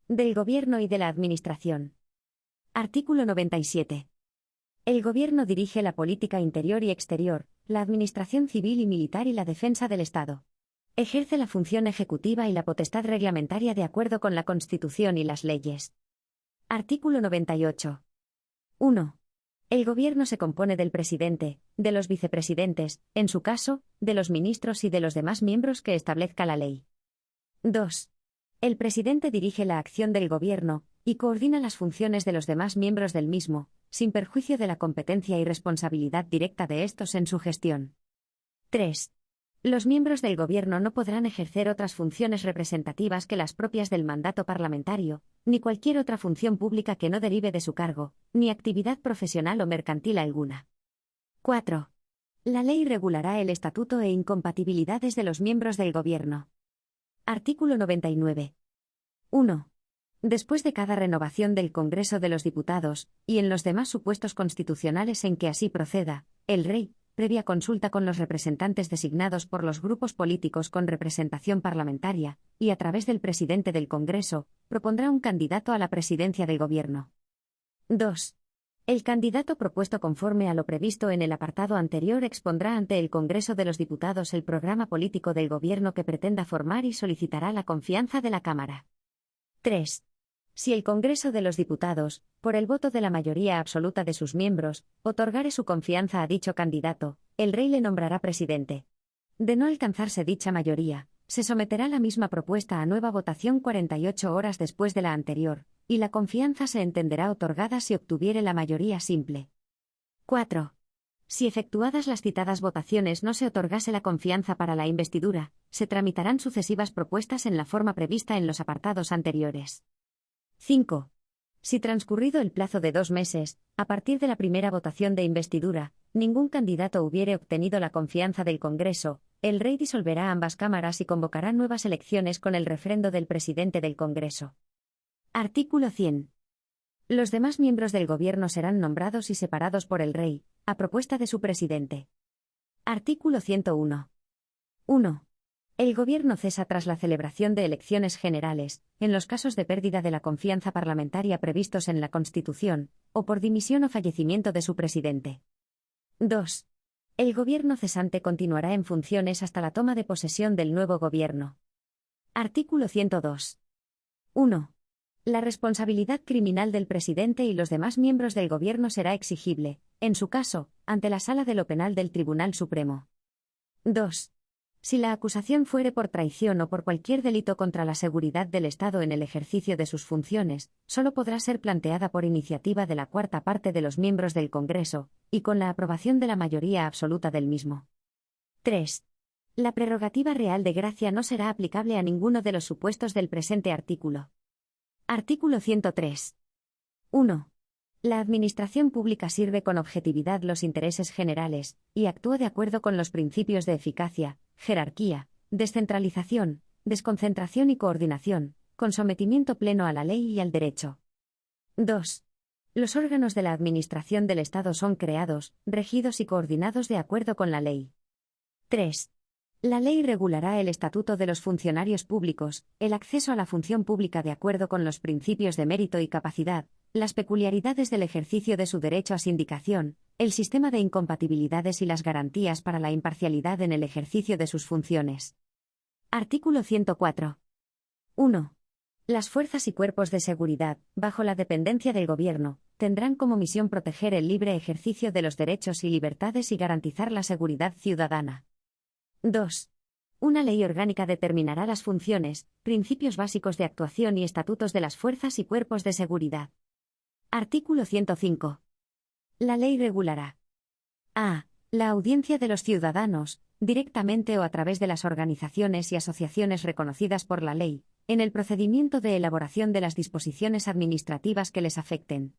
A: Del Gobierno y de la Administración. Artículo 97. El Gobierno dirige la política interior y exterior, la administración civil y militar y la defensa del Estado. Ejerce la función ejecutiva y la potestad reglamentaria de acuerdo con la Constitución y las leyes. Artículo 98. 1. El Gobierno se compone del presidente, de los vicepresidentes, en su caso, de los ministros y de los demás miembros que establezca la ley. 2. El presidente dirige la acción del Gobierno y coordina las funciones de los demás miembros del mismo, sin perjuicio de la competencia y responsabilidad directa de estos en su gestión. 3. Los miembros del Gobierno no podrán ejercer otras funciones representativas que las propias del mandato parlamentario, ni cualquier otra función pública que no derive de su cargo, ni actividad profesional o mercantil alguna. 4. La ley regulará el estatuto e incompatibilidades de los miembros del Gobierno. Artículo 99. 1. Después de cada renovación del Congreso de los Diputados, y en los demás supuestos constitucionales en que así proceda, el Rey, previa consulta con los representantes designados por los grupos políticos con representación parlamentaria, y a través del presidente del Congreso, propondrá un candidato a la presidencia del Gobierno. 2. El candidato propuesto conforme a lo previsto en el apartado anterior expondrá ante el Congreso de los Diputados el programa político del Gobierno que pretenda formar y solicitará la confianza de la Cámara. 3. Si el Congreso de los Diputados, por el voto de la mayoría absoluta de sus miembros, otorgare su confianza a dicho candidato, el Rey le nombrará presidente. De no alcanzarse dicha mayoría, se someterá la misma propuesta a nueva votación 48 horas después de la anterior, y la confianza se entenderá otorgada si obtuviere la mayoría simple. 4. Si efectuadas las citadas votaciones no se otorgase la confianza para la investidura, se tramitarán sucesivas propuestas en la forma prevista en los apartados anteriores. 5. Si transcurrido el plazo de 2 meses, a partir de la primera votación de investidura, ningún candidato hubiere obtenido la confianza del Congreso, el Rey disolverá ambas cámaras y convocará nuevas elecciones con el refrendo del presidente del Congreso. Artículo 100. Los demás miembros del Gobierno serán nombrados y separados por el Rey, a propuesta de su presidente. Artículo 101. 1. El Gobierno cesa tras la celebración de elecciones generales, en los casos de pérdida de la confianza parlamentaria previstos en la Constitución, o por dimisión o fallecimiento de su presidente. 2. El Gobierno cesante continuará en funciones hasta la toma de posesión del nuevo Gobierno. Artículo 102. 1. La responsabilidad criminal del presidente y los demás miembros del Gobierno será exigible, en su caso, ante la Sala de lo Penal del Tribunal Supremo. 2. Si la acusación fuere por traición o por cualquier delito contra la seguridad del Estado en el ejercicio de sus funciones, solo podrá ser planteada por iniciativa de la cuarta parte de los miembros del Congreso, y con la aprobación de la mayoría absoluta del mismo. 3. La prerrogativa real de gracia no será aplicable a ninguno de los supuestos del presente artículo. Artículo 103. 1. La administración pública sirve con objetividad los intereses generales, y actúa de acuerdo con los principios de eficacia, jerarquía, descentralización, desconcentración y coordinación, con sometimiento pleno a la ley y al derecho. 2. Los órganos de la Administración del Estado son creados, regidos y coordinados de acuerdo con la ley. 3. La ley regulará el estatuto de los funcionarios públicos, el acceso a la función pública de acuerdo con los principios de mérito y capacidad, las peculiaridades del ejercicio de su derecho a sindicación, el sistema de incompatibilidades y las garantías para la imparcialidad en el ejercicio de sus funciones. Artículo 104. 1. Las fuerzas y cuerpos de seguridad, bajo la dependencia del Gobierno, tendrán como misión proteger el libre ejercicio de los derechos y libertades y garantizar la seguridad ciudadana. 2. Una ley orgánica determinará las funciones, principios básicos de actuación y estatutos de las fuerzas y cuerpos de seguridad. Artículo 105. La ley regulará: a. La audiencia de los ciudadanos, directamente o a través de las organizaciones y asociaciones reconocidas por la ley, en el procedimiento de elaboración de las disposiciones administrativas que les afecten.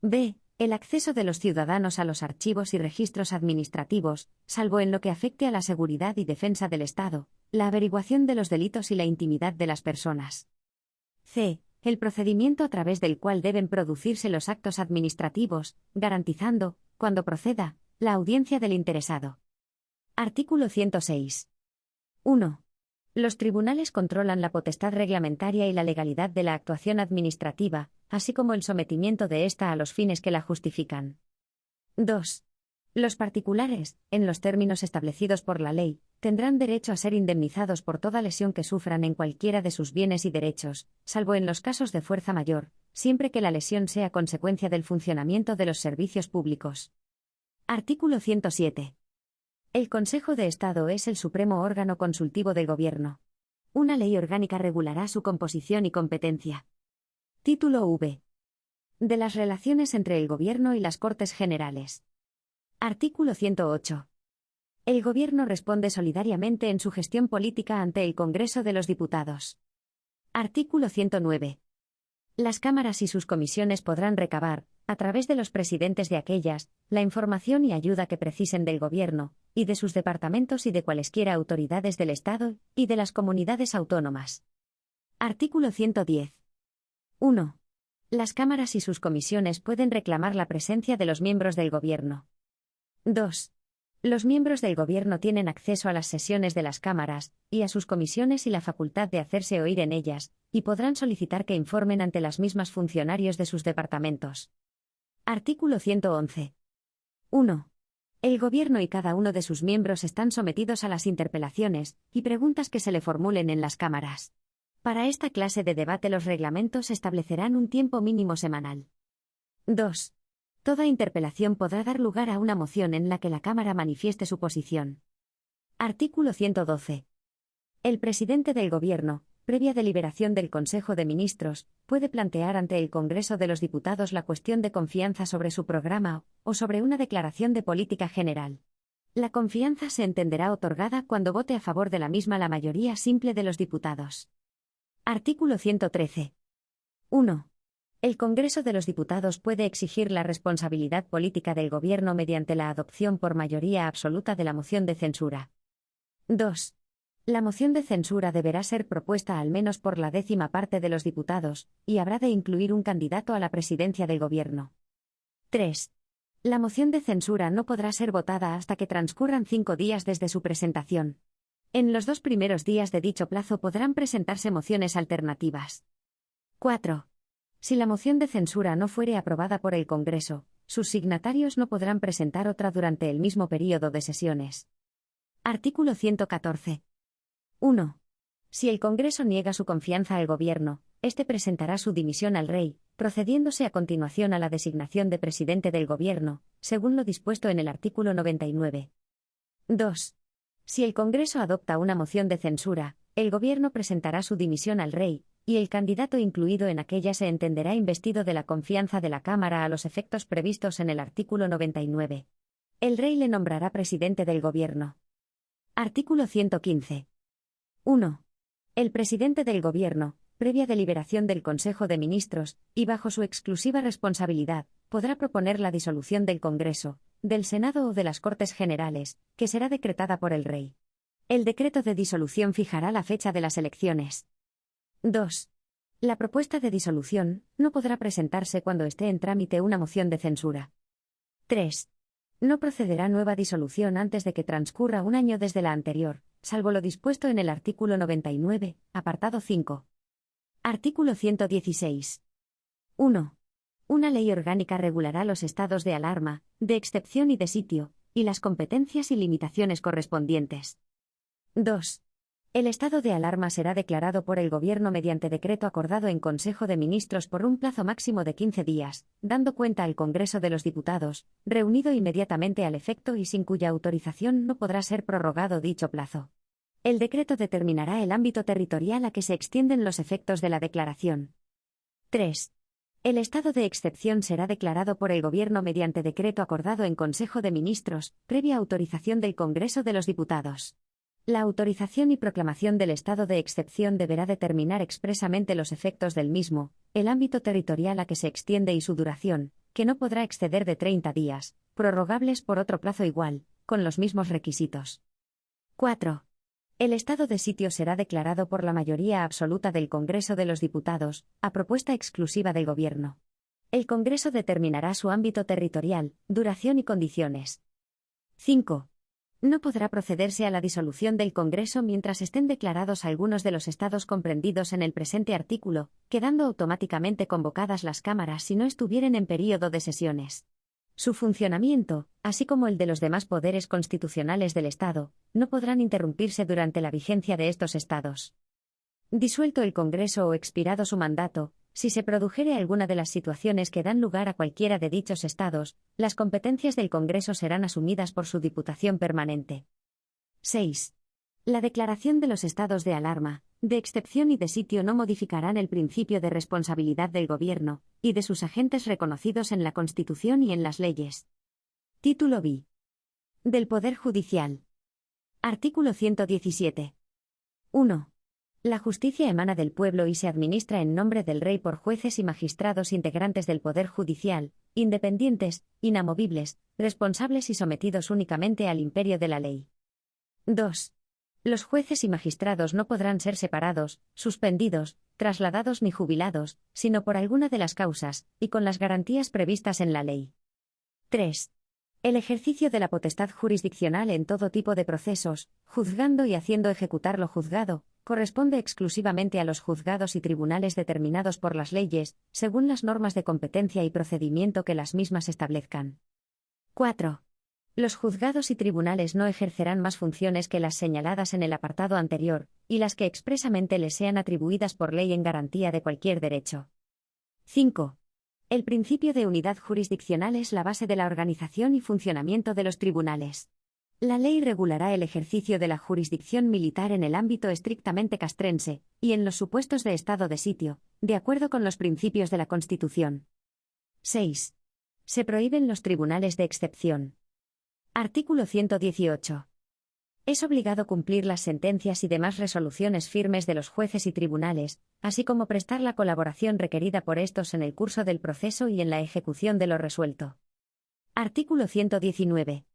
A: b. El acceso de los ciudadanos a los archivos y registros administrativos, salvo en lo que afecte a la seguridad y defensa del Estado, la averiguación de los delitos y la intimidad de las personas. c. El procedimiento a través del cual deben producirse los actos administrativos, garantizando, cuando proceda, la audiencia del interesado. Artículo 106. 1. Los tribunales controlan la potestad reglamentaria y la legalidad de la actuación administrativa, así como el sometimiento de ésta a los fines que la justifican. 2. Los particulares, en los términos establecidos por la ley, tendrán derecho a ser indemnizados por toda lesión que sufran en cualquiera de sus bienes y derechos, salvo en los casos de fuerza mayor, siempre que la lesión sea consecuencia del funcionamiento de los servicios públicos. Artículo 107. El Consejo de Estado es el supremo órgano consultivo del Gobierno. Una ley orgánica regulará su composición y competencia. Título V. De las relaciones entre el Gobierno y las Cortes Generales. Artículo 108. El Gobierno responde solidariamente en su gestión política ante el Congreso de los Diputados. Artículo 109. Las cámaras y sus comisiones podrán recabar, a través de los presidentes de aquellas, la información y ayuda que precisen del Gobierno, y de sus departamentos y de cualesquiera autoridades del Estado, y de las comunidades autónomas. Artículo 110. 1. Las cámaras y sus comisiones pueden reclamar la presencia de los miembros del Gobierno. 2. Los miembros del Gobierno tienen acceso a las sesiones de las cámaras, y a sus comisiones y la facultad de hacerse oír en ellas, y podrán solicitar que informen ante las mismas funcionarios de sus departamentos. Artículo 111. 1. El Gobierno y cada uno de sus miembros están sometidos a las interpelaciones y preguntas que se le formulen en las cámaras. Para esta clase de debate los reglamentos establecerán un tiempo mínimo semanal. 2. Toda interpelación podrá dar lugar a una moción en la que la Cámara manifieste su posición. Artículo 112. El presidente del Gobierno, previa deliberación del Consejo de Ministros, puede plantear ante el Congreso de los Diputados la cuestión de confianza sobre su programa o sobre una declaración de política general. La confianza se entenderá otorgada cuando vote a favor de la misma la mayoría simple de los diputados. Artículo 113. 1. El Congreso de los Diputados puede exigir la responsabilidad política del Gobierno mediante la adopción por mayoría absoluta de la moción de censura. 2. La moción de censura deberá ser propuesta al menos por la 10ª parte de los diputados, y habrá de incluir un candidato a la presidencia del Gobierno. 3. La moción de censura no podrá ser votada hasta que transcurran 5 días desde su presentación. En los 2 primeros días de dicho plazo podrán presentarse mociones alternativas. 4. Si la moción de censura no fuere aprobada por el Congreso, sus signatarios no podrán presentar otra durante el mismo período de sesiones. Artículo 114. 1. Si el Congreso niega su confianza al Gobierno, éste presentará su dimisión al Rey, procediéndose a continuación a la designación de presidente del Gobierno, según lo dispuesto en el artículo 99. 2. Si el Congreso adopta una moción de censura, el Gobierno presentará su dimisión al Rey, y el candidato incluido en aquella se entenderá investido de la confianza de la Cámara a los efectos previstos en el artículo 99. El Rey le nombrará presidente del Gobierno. Artículo 115. 1. El presidente del Gobierno, previa deliberación del Consejo de Ministros, y bajo su exclusiva responsabilidad, podrá proponer la disolución del Congreso, del Senado o de las Cortes Generales, que será decretada por el Rey. El decreto de disolución fijará la fecha de las elecciones. 2. La propuesta de disolución no podrá presentarse cuando esté en trámite una moción de censura. 3. No procederá nueva disolución antes de que transcurra un año desde la anterior, salvo lo dispuesto en el artículo 99, apartado 5. Artículo 116. 1. Una ley orgánica regulará los estados de alarma, de excepción y de sitio, y las competencias y limitaciones correspondientes. 2. El estado de alarma será declarado por el Gobierno mediante decreto acordado en Consejo de Ministros por un plazo máximo de 15 días, dando cuenta al Congreso de los Diputados, reunido inmediatamente al efecto y sin cuya autorización no podrá ser prorrogado dicho plazo. El decreto determinará el ámbito territorial a que se extienden los efectos de la declaración. 3. El estado de excepción será declarado por el Gobierno mediante decreto acordado en Consejo de Ministros, previa autorización del Congreso de los Diputados. La autorización y proclamación del estado de excepción deberá determinar expresamente los efectos del mismo, el ámbito territorial a que se extiende y su duración, que no podrá exceder de 30 días, prorrogables por otro plazo igual, con los mismos requisitos. 4. El estado de sitio será declarado por la mayoría absoluta del Congreso de los Diputados, a propuesta exclusiva del Gobierno. El Congreso determinará su ámbito territorial, duración y condiciones. 5. No podrá procederse a la disolución del Congreso mientras estén declarados algunos de los estados comprendidos en el presente artículo, quedando automáticamente convocadas las cámaras si no estuvieren en período de sesiones. Su funcionamiento, así como el de los demás poderes constitucionales del Estado, no podrán interrumpirse durante la vigencia de estos estados. Disuelto el Congreso o expirado su mandato, si se produjere alguna de las situaciones que dan lugar a cualquiera de dichos estados, las competencias del Congreso serán asumidas por su Diputación Permanente. 6. La declaración de los estados de alarma, de excepción y de sitio no modificarán el principio de responsabilidad del Gobierno, y de sus agentes reconocidos en la Constitución y en las leyes. Título B. Del Poder Judicial. Artículo 117. 1. La justicia emana del pueblo y se administra en nombre del Rey por jueces y magistrados integrantes del Poder Judicial, independientes, inamovibles, responsables y sometidos únicamente al imperio de la ley. 2. Los jueces y magistrados no podrán ser separados, suspendidos, trasladados ni jubilados, sino por alguna de las causas, y con las garantías previstas en la ley. 3. El ejercicio de la potestad jurisdiccional en todo tipo de procesos, juzgando y haciendo ejecutar lo juzgado, corresponde exclusivamente a los juzgados y tribunales determinados por las leyes, según las normas de competencia y procedimiento que las mismas establezcan. 4. Los juzgados y tribunales no ejercerán más funciones que las señaladas en el apartado anterior, y las que expresamente les sean atribuidas por ley en garantía de cualquier derecho. 5. El principio de unidad jurisdiccional es la base de la organización y funcionamiento de los tribunales. La ley regulará el ejercicio de la jurisdicción militar en el ámbito estrictamente castrense, y en los supuestos de estado de sitio, de acuerdo con los principios de la Constitución. 6. Se prohíben los tribunales de excepción. Artículo 118. Es obligado cumplir las sentencias y demás resoluciones firmes de los jueces y tribunales, así como prestar la colaboración requerida por estos en el curso del proceso y en la ejecución de lo resuelto. Artículo 119.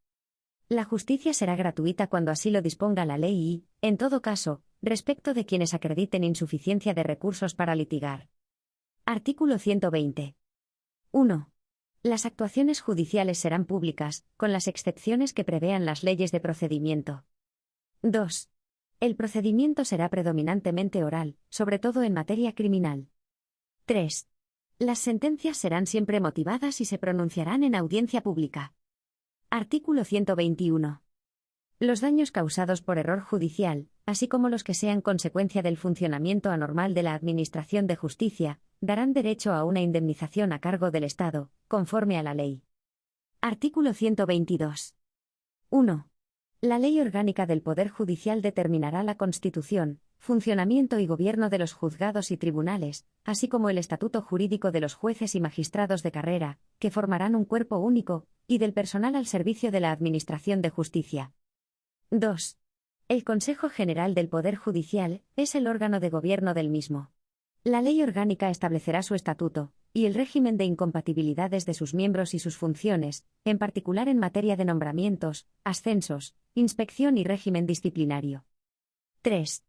A: La justicia será gratuita cuando así lo disponga la ley y, en todo caso, respecto de quienes acrediten insuficiencia de recursos para litigar. Artículo 120. 1. Las actuaciones judiciales serán públicas, con las excepciones que prevean las leyes de procedimiento. 2. El procedimiento será predominantemente oral, sobre todo en materia criminal. 3. Las sentencias serán siempre motivadas y se pronunciarán en audiencia pública. Artículo 121. Los daños causados por error judicial, así como los que sean consecuencia del funcionamiento anormal de la Administración de Justicia, darán derecho a una indemnización a cargo del Estado, conforme a la ley. Artículo 122. 1. La Ley Orgánica del Poder Judicial determinará la constitución, funcionamiento y gobierno de los juzgados y tribunales, así como el estatuto jurídico de los jueces y magistrados de carrera, que formarán un cuerpo único, y del personal al servicio de la Administración de Justicia. 2. El Consejo General del Poder Judicial es el órgano de gobierno del mismo. La Ley Orgánica establecerá su estatuto, y el régimen de incompatibilidades de sus miembros y sus funciones, en particular en materia de nombramientos, ascensos, inspección y régimen disciplinario. 3.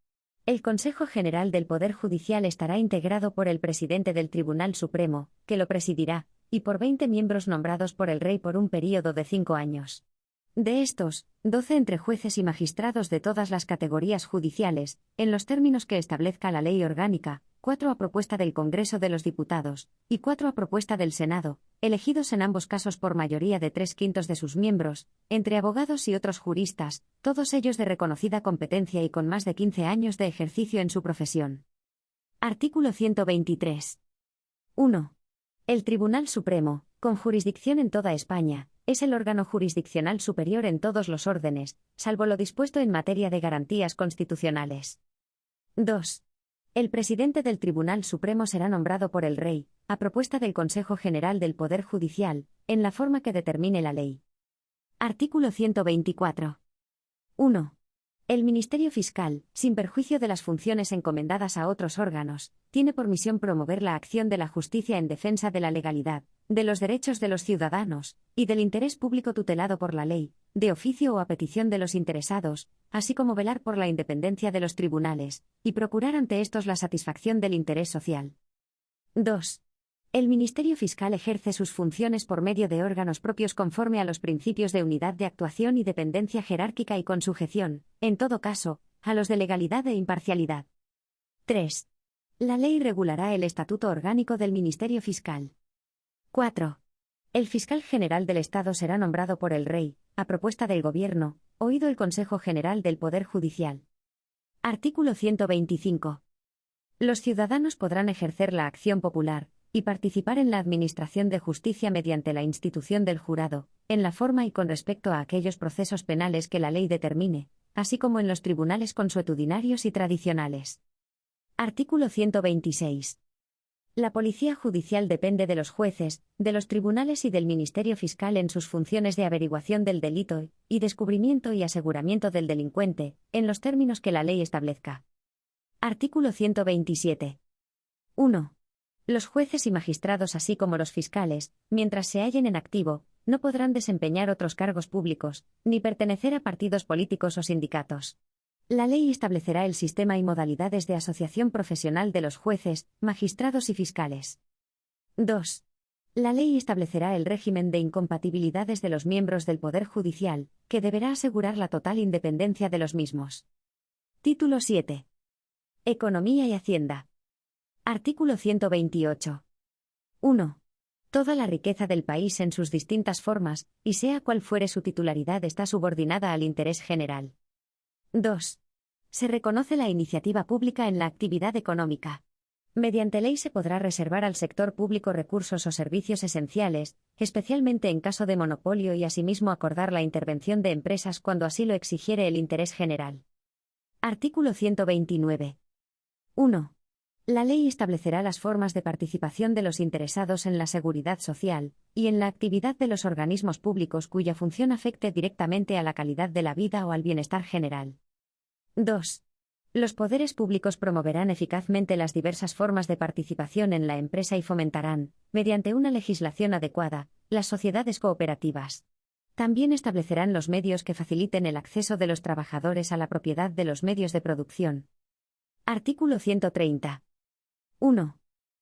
A: El Consejo General del Poder Judicial estará integrado por el presidente del Tribunal Supremo, que lo presidirá, y por 20 miembros nombrados por el Rey por un período de 5 años. De estos, 12 entre jueces y magistrados de todas las categorías judiciales, en los términos que establezca la Ley Orgánica, 4 a propuesta del Congreso de los Diputados, y 4 a propuesta del Senado, elegidos en ambos casos por mayoría de 3/5 de sus miembros, entre abogados y otros juristas, todos ellos de reconocida competencia y con más de 15 años de ejercicio en su profesión. Artículo 123. 1. El Tribunal Supremo, con jurisdicción en toda España, es el órgano jurisdiccional superior en todos los órdenes, salvo lo dispuesto en materia de garantías constitucionales. 2. El presidente del Tribunal Supremo será nombrado por el Rey, a propuesta del Consejo General del Poder Judicial, en la forma que determine la ley. Artículo 124. 1. El Ministerio Fiscal, sin perjuicio de las funciones encomendadas a otros órganos, tiene por misión promover la acción de la justicia en defensa de la legalidad, de los derechos de los ciudadanos, y del interés público tutelado por la ley, de oficio o a petición de los interesados, así como velar por la independencia de los tribunales, y procurar ante estos la satisfacción del interés social. 2. El Ministerio Fiscal ejerce sus funciones por medio de órganos propios conforme a los principios de unidad de actuación y dependencia jerárquica y con sujeción, en todo caso, a los de legalidad e imparcialidad. 3. La ley regulará el estatuto orgánico del Ministerio Fiscal. 4. El Fiscal General del Estado será nombrado por el Rey, a propuesta del Gobierno, oído el Consejo General del Poder Judicial. Artículo 125. Los ciudadanos podrán ejercer la acción popular y participar en la administración de justicia mediante la institución del jurado, en la forma y con respecto a aquellos procesos penales que la ley determine, así como en los tribunales consuetudinarios y tradicionales. Artículo 126. La policía judicial depende de los jueces, de los tribunales y del Ministerio Fiscal en sus funciones de averiguación del delito y descubrimiento y aseguramiento del delincuente, en los términos que la ley establezca. Artículo 127. 1. Los jueces y magistrados así como los fiscales, mientras se hallen en activo, no podrán desempeñar otros cargos públicos, ni pertenecer a partidos políticos o sindicatos. La ley establecerá el sistema y modalidades de asociación profesional de los jueces, magistrados y fiscales. 2. La ley establecerá el régimen de incompatibilidades de los miembros del Poder Judicial, que deberá asegurar la total independencia de los mismos. Título 7. Economía y Hacienda. Artículo 128. 1. Toda la riqueza del país en sus distintas formas, y sea cual fuere su titularidad, está subordinada al interés general. 2. Se reconoce la iniciativa pública en la actividad económica. Mediante ley se podrá reservar al sector público recursos o servicios esenciales, especialmente en caso de monopolio, y asimismo acordar la intervención de empresas cuando así lo exigiere el interés general. Artículo 129. 1. La ley establecerá las formas de participación de los interesados en la seguridad social y en la actividad de los organismos públicos cuya función afecte directamente a la calidad de la vida o al bienestar general. 2. Los poderes públicos promoverán eficazmente las diversas formas de participación en la empresa y fomentarán, mediante una legislación adecuada, las sociedades cooperativas. También establecerán los medios que faciliten el acceso de los trabajadores a la propiedad de los medios de producción. Artículo 130. 1.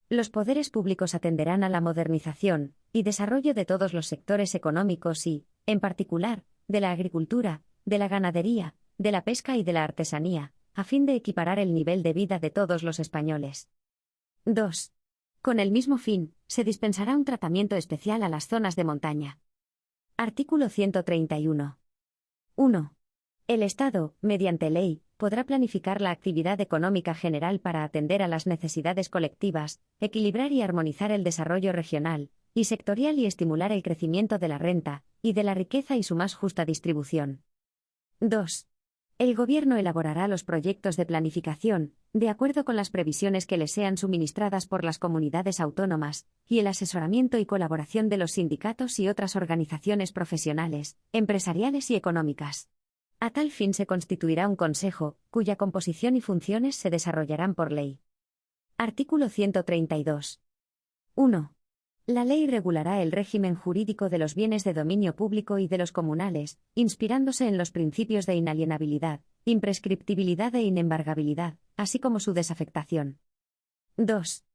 A: Los poderes públicos atenderán a la modernización y desarrollo de todos los sectores económicos y, en particular, de la agricultura, de la ganadería, de la pesca y de la artesanía, a fin de equiparar el nivel de vida de todos los españoles. 2. Con el mismo fin, se dispensará un tratamiento especial a las zonas de montaña. Artículo 131. 1. El Estado, mediante ley, podrá planificar la actividad económica general para atender a las necesidades colectivas, equilibrar y armonizar el desarrollo regional y sectorial y estimular el crecimiento de la renta y de la riqueza y su más justa distribución. 2. El Gobierno elaborará los proyectos de planificación, de acuerdo con las previsiones que le sean suministradas por las comunidades autónomas, y el asesoramiento y colaboración de los sindicatos y otras organizaciones profesionales, empresariales y económicas. A tal fin se constituirá un consejo, cuya composición y funciones se desarrollarán por ley. Artículo 132. 1. La ley regulará el régimen jurídico de los bienes de dominio público y de los comunales, inspirándose en los principios de inalienabilidad, imprescriptibilidad e inembargabilidad, así como su desafectación. 2.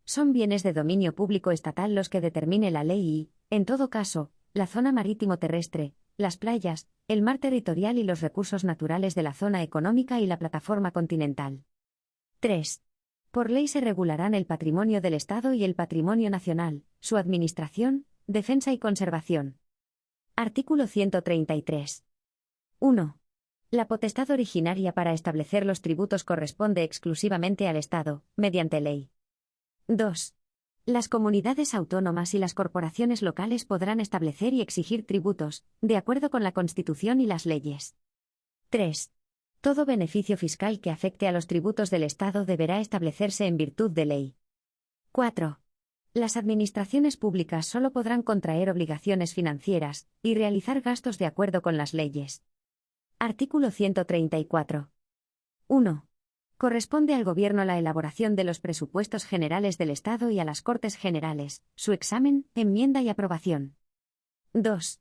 A: Son bienes de dominio público estatal los que determine la ley y, en todo caso, la zona marítimo-terrestre, las playas, el mar territorial y los recursos naturales de la zona económica y la plataforma continental. 3. Por ley se regularán el patrimonio del Estado y el patrimonio nacional, su administración, defensa y conservación. Artículo 133. 1. La potestad originaria para establecer los tributos corresponde exclusivamente al Estado, mediante ley. 2. Las comunidades autónomas y las corporaciones locales podrán establecer y exigir tributos, de acuerdo con la Constitución y las leyes. 3. Todo beneficio fiscal que afecte a los tributos del Estado deberá establecerse en virtud de ley. 4. Las administraciones públicas solo podrán contraer obligaciones financieras y realizar gastos de acuerdo con las leyes. Artículo 134. 1. Corresponde al Gobierno la elaboración de los presupuestos generales del Estado y a las Cortes Generales, su examen, enmienda y aprobación. 2.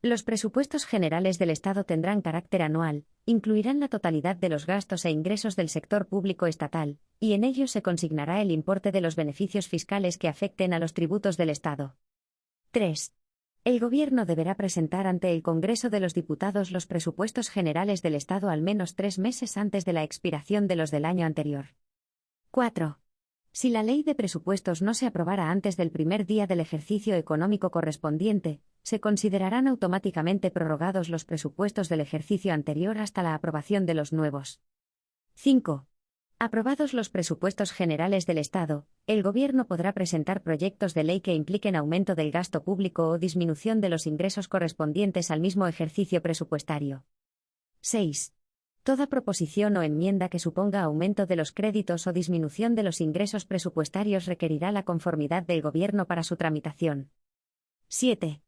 A: Los presupuestos generales del Estado tendrán carácter anual, incluirán la totalidad de los gastos e ingresos del sector público estatal, y en ellos se consignará el importe de los beneficios fiscales que afecten a los tributos del Estado. 3. El Gobierno deberá presentar ante el Congreso de los Diputados los presupuestos generales del Estado al menos 3 meses antes de la expiración de los del año anterior. 4. Si la ley de presupuestos no se aprobara antes del primer día del ejercicio económico correspondiente, se considerarán automáticamente prorrogados los presupuestos del ejercicio anterior hasta la aprobación de los nuevos. 5. Aprobados los presupuestos generales del Estado, el Gobierno podrá presentar proyectos de ley que impliquen aumento del gasto público o disminución de los ingresos correspondientes al mismo ejercicio presupuestario. 6. Toda proposición o enmienda que suponga aumento de los créditos o disminución de los ingresos presupuestarios requerirá la conformidad del Gobierno para su tramitación. 7.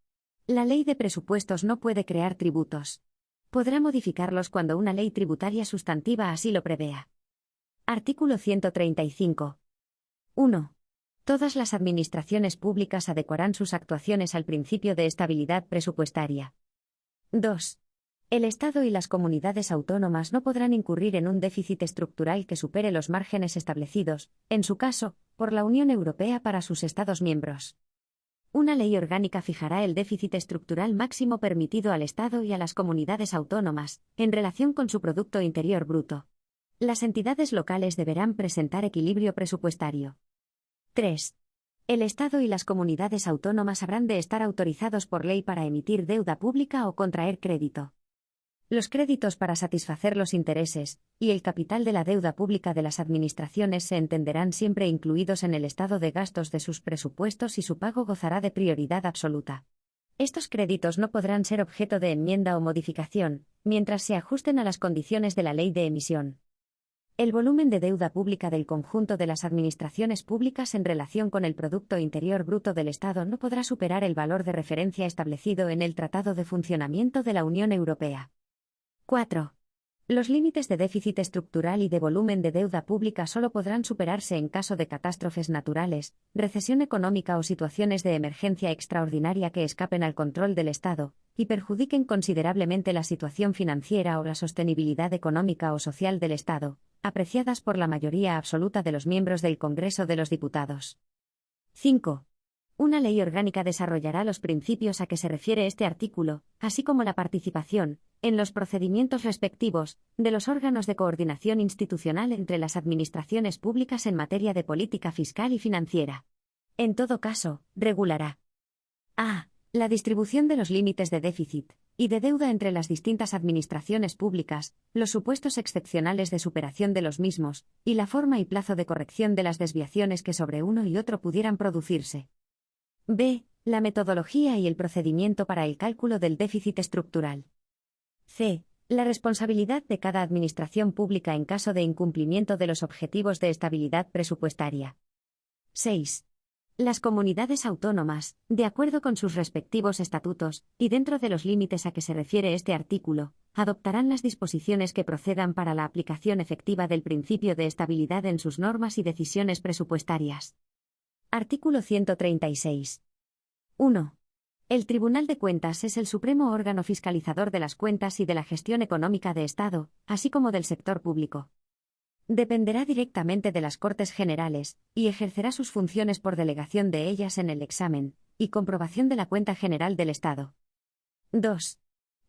A: La Ley de Presupuestos no puede crear tributos. Podrá modificarlos cuando una ley tributaria sustantiva así lo prevea. Artículo 135. 1. Todas las administraciones públicas adecuarán sus actuaciones al principio de estabilidad presupuestaria. 2. El Estado y las comunidades autónomas no podrán incurrir en un déficit estructural que supere los márgenes establecidos, en su caso, por la Unión Europea para sus Estados miembros. Una ley orgánica fijará el déficit estructural máximo permitido al Estado y a las comunidades autónomas, en relación con su Producto Interior Bruto. Las entidades locales deberán presentar equilibrio presupuestario. 3. El Estado y las comunidades autónomas habrán de estar autorizados por ley para emitir deuda pública o contraer crédito. Los créditos para satisfacer los intereses y el capital de la deuda pública de las administraciones se entenderán siempre incluidos en el estado de gastos de sus presupuestos y su pago gozará de prioridad absoluta. Estos créditos no podrán ser objeto de enmienda o modificación, mientras se ajusten a las condiciones de la ley de emisión. El volumen de deuda pública del conjunto de las administraciones públicas en relación con el Producto Interior Bruto del Estado no podrá superar el valor de referencia establecido en el Tratado de Funcionamiento de la Unión Europea. 4. Los límites de déficit estructural y de volumen de deuda pública solo podrán superarse en caso de catástrofes naturales, recesión económica o situaciones de emergencia extraordinaria que escapen al control del Estado y perjudiquen considerablemente la situación financiera o la sostenibilidad económica o social del Estado, apreciadas por la mayoría absoluta de los miembros del Congreso de los Diputados. 5. Una ley orgánica desarrollará los principios a que se refiere este artículo, así como la participación, en los procedimientos respectivos, de los órganos de coordinación institucional entre las administraciones públicas en materia de política fiscal y financiera. En todo caso, regulará a. La distribución de los límites de déficit y de deuda entre las distintas administraciones públicas, los supuestos excepcionales de superación de los mismos, y la forma y plazo de corrección de las desviaciones que sobre uno y otro pudieran producirse. B. La metodología y el procedimiento para el cálculo del déficit estructural. C. La responsabilidad de cada administración pública en caso de incumplimiento de los objetivos de estabilidad presupuestaria. 6. Las comunidades autónomas, de acuerdo con sus respectivos estatutos, y dentro de los límites a que se refiere este artículo, adoptarán las disposiciones que procedan para la aplicación efectiva del principio de estabilidad en sus normas y decisiones presupuestarias. Artículo 136. 1. El Tribunal de Cuentas es el supremo órgano fiscalizador de las cuentas y de la gestión económica de Estado, así como del sector público. Dependerá directamente de las Cortes Generales, y ejercerá sus funciones por delegación de ellas en el examen y comprobación de la cuenta general del Estado. 2.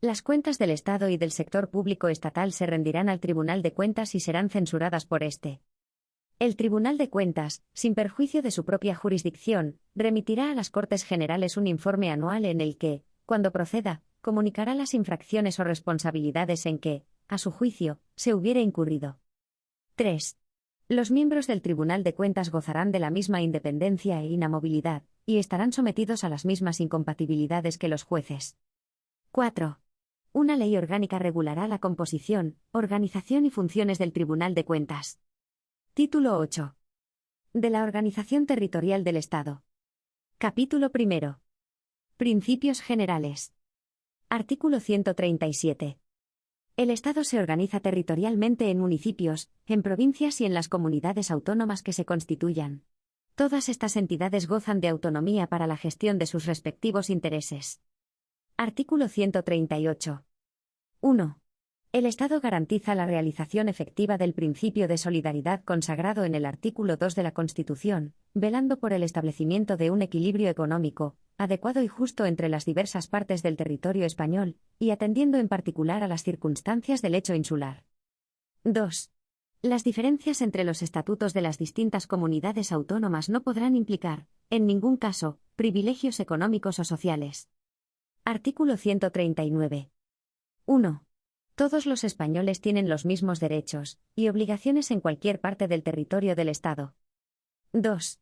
A: Las cuentas del Estado y del sector público estatal se rendirán al Tribunal de Cuentas y serán censuradas por este. El Tribunal de Cuentas, sin perjuicio de su propia jurisdicción, remitirá a las Cortes Generales un informe anual en el que, cuando proceda, comunicará las infracciones o responsabilidades en que, a su juicio, se hubiere incurrido. 3. Los miembros del Tribunal de Cuentas gozarán de la misma independencia e inamovilidad, y estarán sometidos a las mismas incompatibilidades que los jueces. 4. Una ley orgánica regulará la composición, organización y funciones del Tribunal de Cuentas. Título 8. De la organización territorial del Estado. Capítulo 1. Principios generales. Artículo 137. El Estado se organiza territorialmente en municipios, en provincias y en las comunidades autónomas que se constituyan. Todas estas entidades gozan de autonomía para la gestión de sus respectivos intereses. Artículo 138. 1. El Estado garantiza la realización efectiva del principio de solidaridad consagrado en el artículo 2 de la Constitución, velando por el establecimiento de un equilibrio económico, adecuado y justo entre las diversas partes del territorio español, y atendiendo en particular a las circunstancias del hecho insular. 2. Las diferencias entre los estatutos de las distintas comunidades autónomas no podrán implicar, en ningún caso, privilegios económicos o sociales. Artículo 139. 1. Todos los españoles tienen los mismos derechos y obligaciones en cualquier parte del territorio del Estado. 2.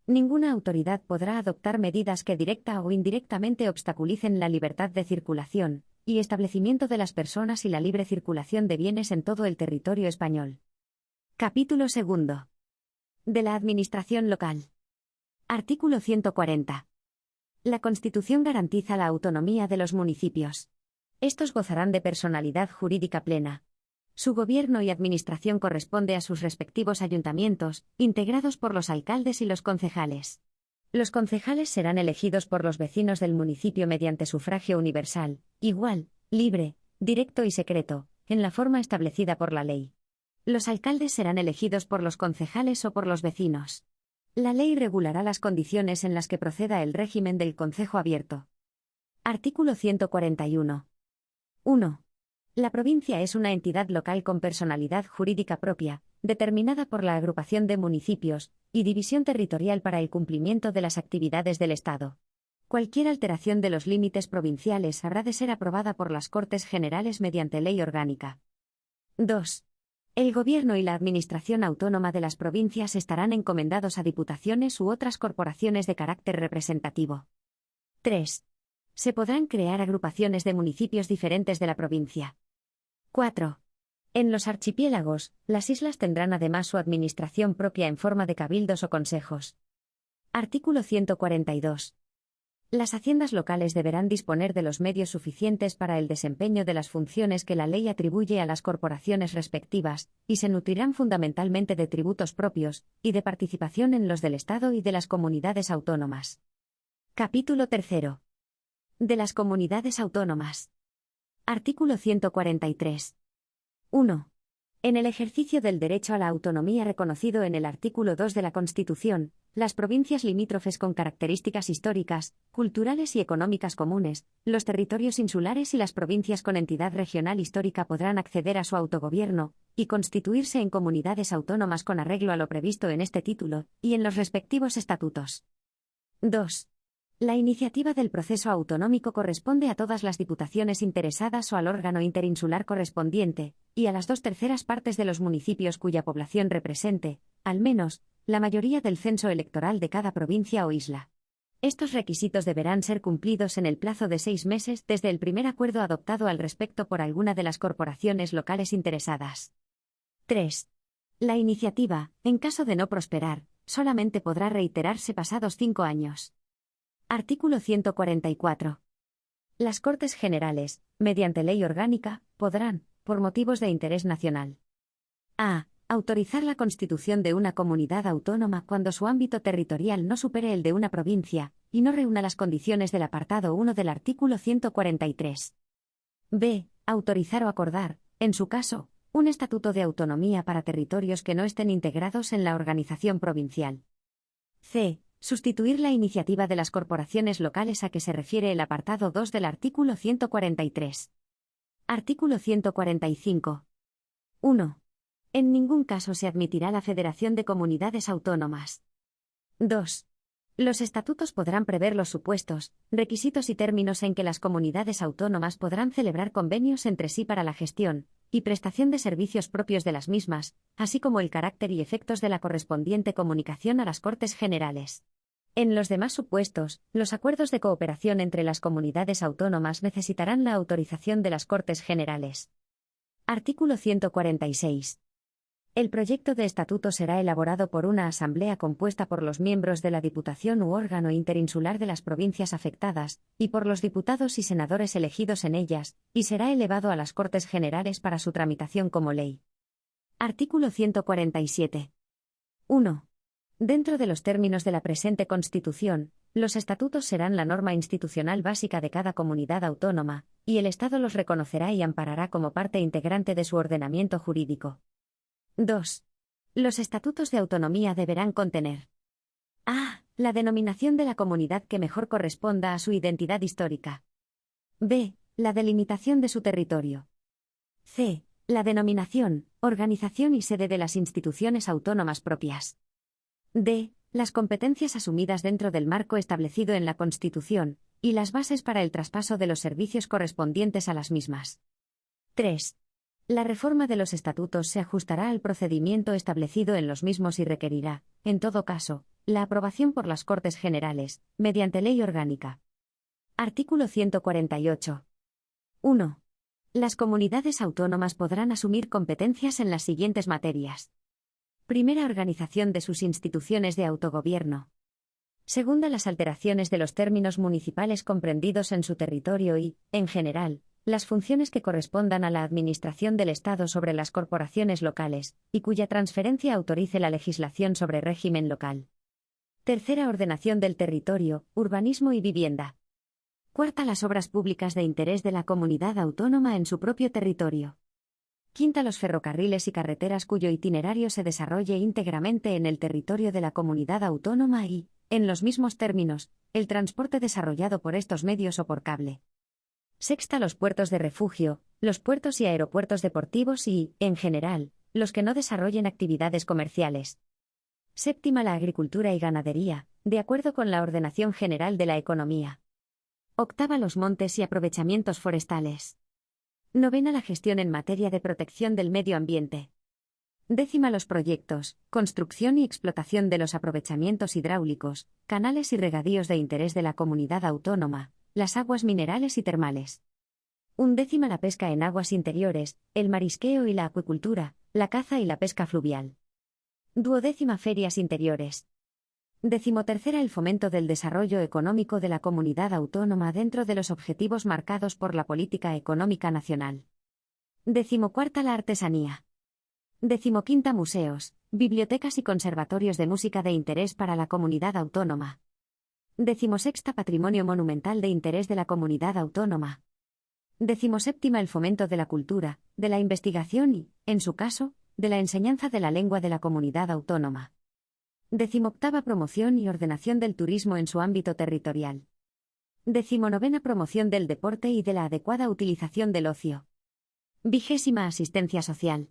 A: Ninguna autoridad podrá adoptar medidas que directa o indirectamente obstaculicen la libertad de circulación, y establecimiento de las personas y la libre circulación de bienes en todo el territorio español. Capítulo 2. De la Administración local. Artículo 140. La Constitución garantiza la autonomía de los municipios. Estos gozarán de personalidad jurídica plena. Su gobierno y administración corresponde a sus respectivos ayuntamientos, integrados por los alcaldes y los concejales. Los concejales serán elegidos por los vecinos del municipio mediante sufragio universal, igual, libre, directo y secreto, en la forma establecida por la ley. Los alcaldes serán elegidos por los concejales o por los vecinos. La ley regulará las condiciones en las que proceda el régimen del concejo abierto. Artículo 141. 1. La provincia es una entidad local con personalidad jurídica propia, determinada por la agrupación de municipios, y división territorial para el cumplimiento de las actividades del Estado. Cualquier alteración de los límites provinciales habrá de ser aprobada por las Cortes Generales mediante ley orgánica. 2. El Gobierno y la Administración autónoma de las provincias estarán encomendados a diputaciones u otras corporaciones de carácter representativo. 3. Se podrán crear agrupaciones de municipios diferentes de la provincia. 4. En los archipiélagos, las islas tendrán además su administración propia en forma de cabildos o consejos. Artículo 142. Las haciendas locales deberán disponer de los medios suficientes para el desempeño de las funciones que la ley atribuye a las corporaciones respectivas, y se nutrirán fundamentalmente de tributos propios, y de participación en los del Estado y de las comunidades autónomas. Capítulo 3. De las comunidades autónomas. Artículo 143. 1. En el ejercicio del derecho a la autonomía reconocido en el artículo 2 de la Constitución, las provincias limítrofes con características históricas, culturales y económicas comunes, los territorios insulares y las provincias con entidad regional histórica podrán acceder a su autogobierno, y constituirse en comunidades autónomas con arreglo a lo previsto en este título, y en los respectivos estatutos. 2. La iniciativa del proceso autonómico corresponde a todas las diputaciones interesadas o al órgano interinsular correspondiente, y a las 2/3 partes de los municipios cuya población represente, al menos, la mayoría del censo electoral de cada provincia o isla. Estos requisitos deberán ser cumplidos en el plazo de 6 meses desde el primer acuerdo adoptado al respecto por alguna de las corporaciones locales interesadas. 3. La iniciativa, en caso de no prosperar, solamente podrá reiterarse pasados 5 años. Artículo 144. Las Cortes Generales, mediante ley orgánica, podrán, por motivos de interés nacional, a. Autorizar la constitución de una comunidad autónoma cuando su ámbito territorial no supere el de una provincia, y no reúna las condiciones del apartado 1 del artículo 143. b. Autorizar o acordar, en su caso, un estatuto de autonomía para territorios que no estén integrados en la organización provincial. c. Sustituir la iniciativa de las corporaciones locales a que se refiere el apartado 2 del artículo 143. Artículo 145. 1. En ningún caso se admitirá la federación de comunidades autónomas. 2. Los estatutos podrán prever los supuestos, requisitos y términos en que las comunidades autónomas podrán celebrar convenios entre sí para la gestión y prestación de servicios propios de las mismas, así como el carácter y efectos de la correspondiente comunicación a las Cortes Generales. En los demás supuestos, los acuerdos de cooperación entre las comunidades autónomas necesitarán la autorización de las Cortes Generales. Artículo 146. El proyecto de estatuto será elaborado por una asamblea compuesta por los miembros de la Diputación u órgano interinsular de las provincias afectadas, y por los diputados y senadores elegidos en ellas, y será elevado a las Cortes Generales para su tramitación como ley. Artículo 147. 1. Dentro de los términos de la presente Constitución, los estatutos serán la norma institucional básica de cada comunidad autónoma, y el Estado los reconocerá y amparará como parte integrante de su ordenamiento jurídico. 2. Los estatutos de autonomía deberán contener a. La denominación de la comunidad que mejor corresponda a su identidad histórica. b. La delimitación de su territorio. c. La denominación, organización y sede de las instituciones autónomas propias. d. Las competencias asumidas dentro del marco establecido en la Constitución, y las bases para el traspaso de los servicios correspondientes a las mismas. 3. La reforma de los estatutos se ajustará al procedimiento establecido en los mismos y requerirá, en todo caso, la aprobación por las Cortes Generales, mediante ley orgánica. Artículo 148. 1. Las comunidades autónomas podrán asumir competencias en las siguientes materias. Primera, organización de sus instituciones de autogobierno. Segunda, las alteraciones de los términos municipales comprendidos en su territorio y, en general, las funciones que correspondan a la administración del Estado sobre las corporaciones locales, y cuya transferencia autorice la legislación sobre régimen local. Tercera, ordenación del territorio, urbanismo y vivienda. Cuarta, las obras públicas de interés de la comunidad autónoma en su propio territorio. Quinta, los ferrocarriles y carreteras cuyo itinerario se desarrolle íntegramente en el territorio de la comunidad autónoma y, en los mismos términos, el transporte desarrollado por estos medios o por cable. Sexta, los puertos de refugio, los puertos y aeropuertos deportivos y, en general, los que no desarrollen actividades comerciales. Séptima, la agricultura y ganadería, de acuerdo con la ordenación general de la economía. Octava, los montes y aprovechamientos forestales. Novena, la gestión en materia de protección del medio ambiente. Décima, los proyectos, construcción y explotación de los aprovechamientos hidráulicos, canales y regadíos de interés de la comunidad autónoma, las aguas minerales y termales. Undécima, la pesca en aguas interiores, el marisqueo y la acuicultura, la caza y la pesca fluvial. Duodécima, ferias interiores. Decimotercera, el fomento del desarrollo económico de la comunidad autónoma dentro de los objetivos marcados por la política económica nacional. Decimocuarta, la artesanía. Decimoquinta, museos, bibliotecas y conservatorios de música de interés para la comunidad autónoma. Decimosexta, patrimonio monumental de interés de la comunidad autónoma. Decimoséptima, el fomento de la cultura, de la investigación y, en su caso, de la enseñanza de la lengua de la comunidad autónoma. Decimoctava, promoción y ordenación del turismo en su ámbito territorial. Decimonovena, promoción del deporte y de la adecuada utilización del ocio. Vigésima, asistencia social.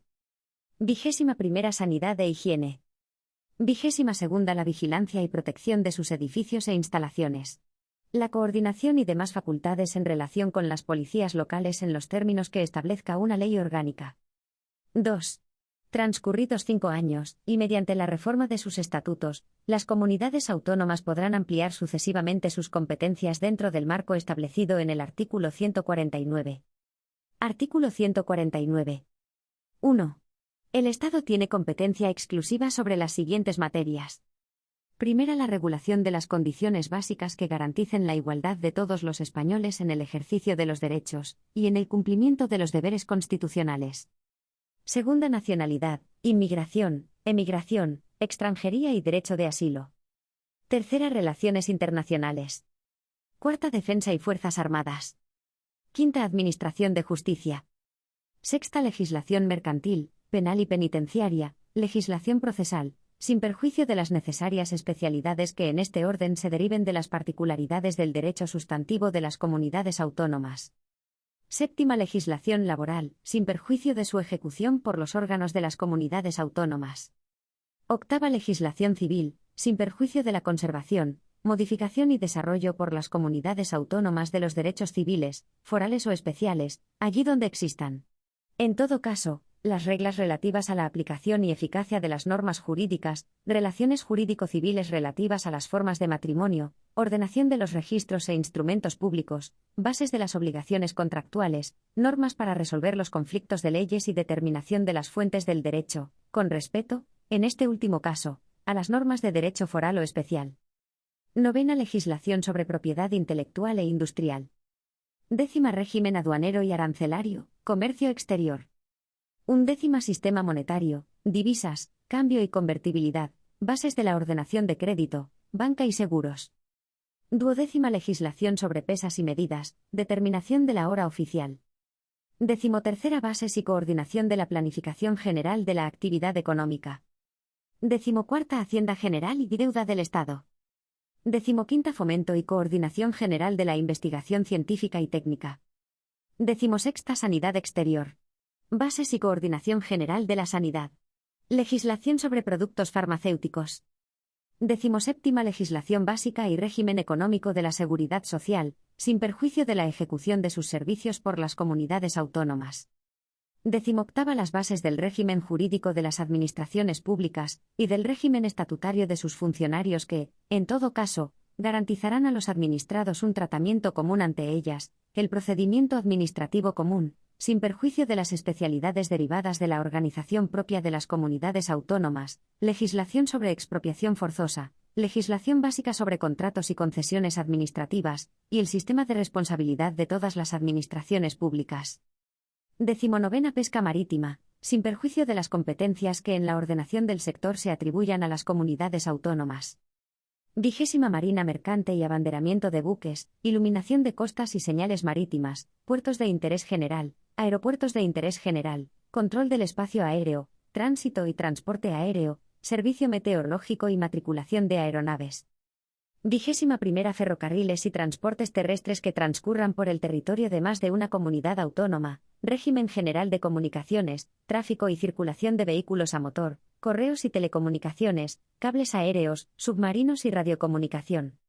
A: Vigésima primera, sanidad e higiene. Vigésima segunda, la vigilancia y protección de sus edificios e instalaciones. La coordinación y demás facultades en relación con las policías locales en los términos que establezca una ley orgánica. 2. Transcurridos 5 años, y mediante la reforma de sus estatutos, las comunidades autónomas podrán ampliar sucesivamente sus competencias dentro del marco establecido en el artículo 149. Artículo 149. 1. El Estado tiene competencia exclusiva sobre las siguientes materias. Primera, la regulación de las condiciones básicas que garanticen la igualdad de todos los españoles en el ejercicio de los derechos, y en el cumplimiento de los deberes constitucionales. Segunda, nacionalidad, inmigración, emigración, extranjería y derecho de asilo. Tercera, relaciones internacionales. Cuarta, defensa y fuerzas armadas. Quinta, administración de justicia. Sexta, legislación mercantil, penal y penitenciaria, legislación procesal, sin perjuicio de las necesarias especialidades que en este orden se deriven de las particularidades del derecho sustantivo de las comunidades autónomas. Séptima, legislación laboral, sin perjuicio de su ejecución por los órganos de las comunidades autónomas. Octava, legislación civil, sin perjuicio de la conservación, modificación y desarrollo por las comunidades autónomas de los derechos civiles, forales o especiales, allí donde existan. En todo caso, las reglas relativas a la aplicación y eficacia de las normas jurídicas, relaciones jurídico-civiles relativas a las formas de matrimonio, ordenación de los registros e instrumentos públicos, bases de las obligaciones contractuales, normas para resolver los conflictos de leyes y determinación de las fuentes del derecho, con respeto, en este último caso, a las normas de derecho foral o especial. Novena, legislación sobre propiedad intelectual e industrial. Décima, régimen aduanero y arancelario, comercio exterior. Undécima, sistema monetario, divisas, cambio y convertibilidad, bases de la ordenación de crédito, banca y seguros. Duodécima, legislación sobre pesas y medidas, determinación de la hora oficial. Decimotercera, bases y coordinación de la planificación general de la actividad económica. Decimocuarta, hacienda general y deuda del Estado. Decimoquinta, fomento y coordinación general de la investigación científica y técnica. Decimosexta, sanidad exterior. Bases y coordinación general de la sanidad. Legislación sobre productos farmacéuticos. Decimoséptima, legislación básica y régimen económico de la seguridad social, sin perjuicio de la ejecución de sus servicios por las comunidades autónomas. Decimoctava, las bases del régimen jurídico de las administraciones públicas y del régimen estatutario de sus funcionarios que, en todo caso, garantizarán a los administrados un tratamiento común ante ellas, el procedimiento administrativo común, sin perjuicio de las especialidades derivadas de la organización propia de las comunidades autónomas, legislación sobre expropiación forzosa, legislación básica sobre contratos y concesiones administrativas, y el sistema de responsabilidad de todas las administraciones públicas. 19ª Pesca marítima, sin perjuicio de las competencias que en la ordenación del sector se atribuyan a las comunidades autónomas. 20ª Marina mercante y abanderamiento de buques, iluminación de costas y señales marítimas, puertos de interés general, aeropuertos de interés general, control del espacio aéreo, tránsito y transporte aéreo, servicio meteorológico y matriculación de aeronaves. 21ª Ferrocarriles y transportes terrestres que transcurran por el territorio de más de una comunidad autónoma, régimen general de comunicaciones, tráfico y circulación de vehículos a motor, correos y telecomunicaciones, cables aéreos, submarinos y radiocomunicación.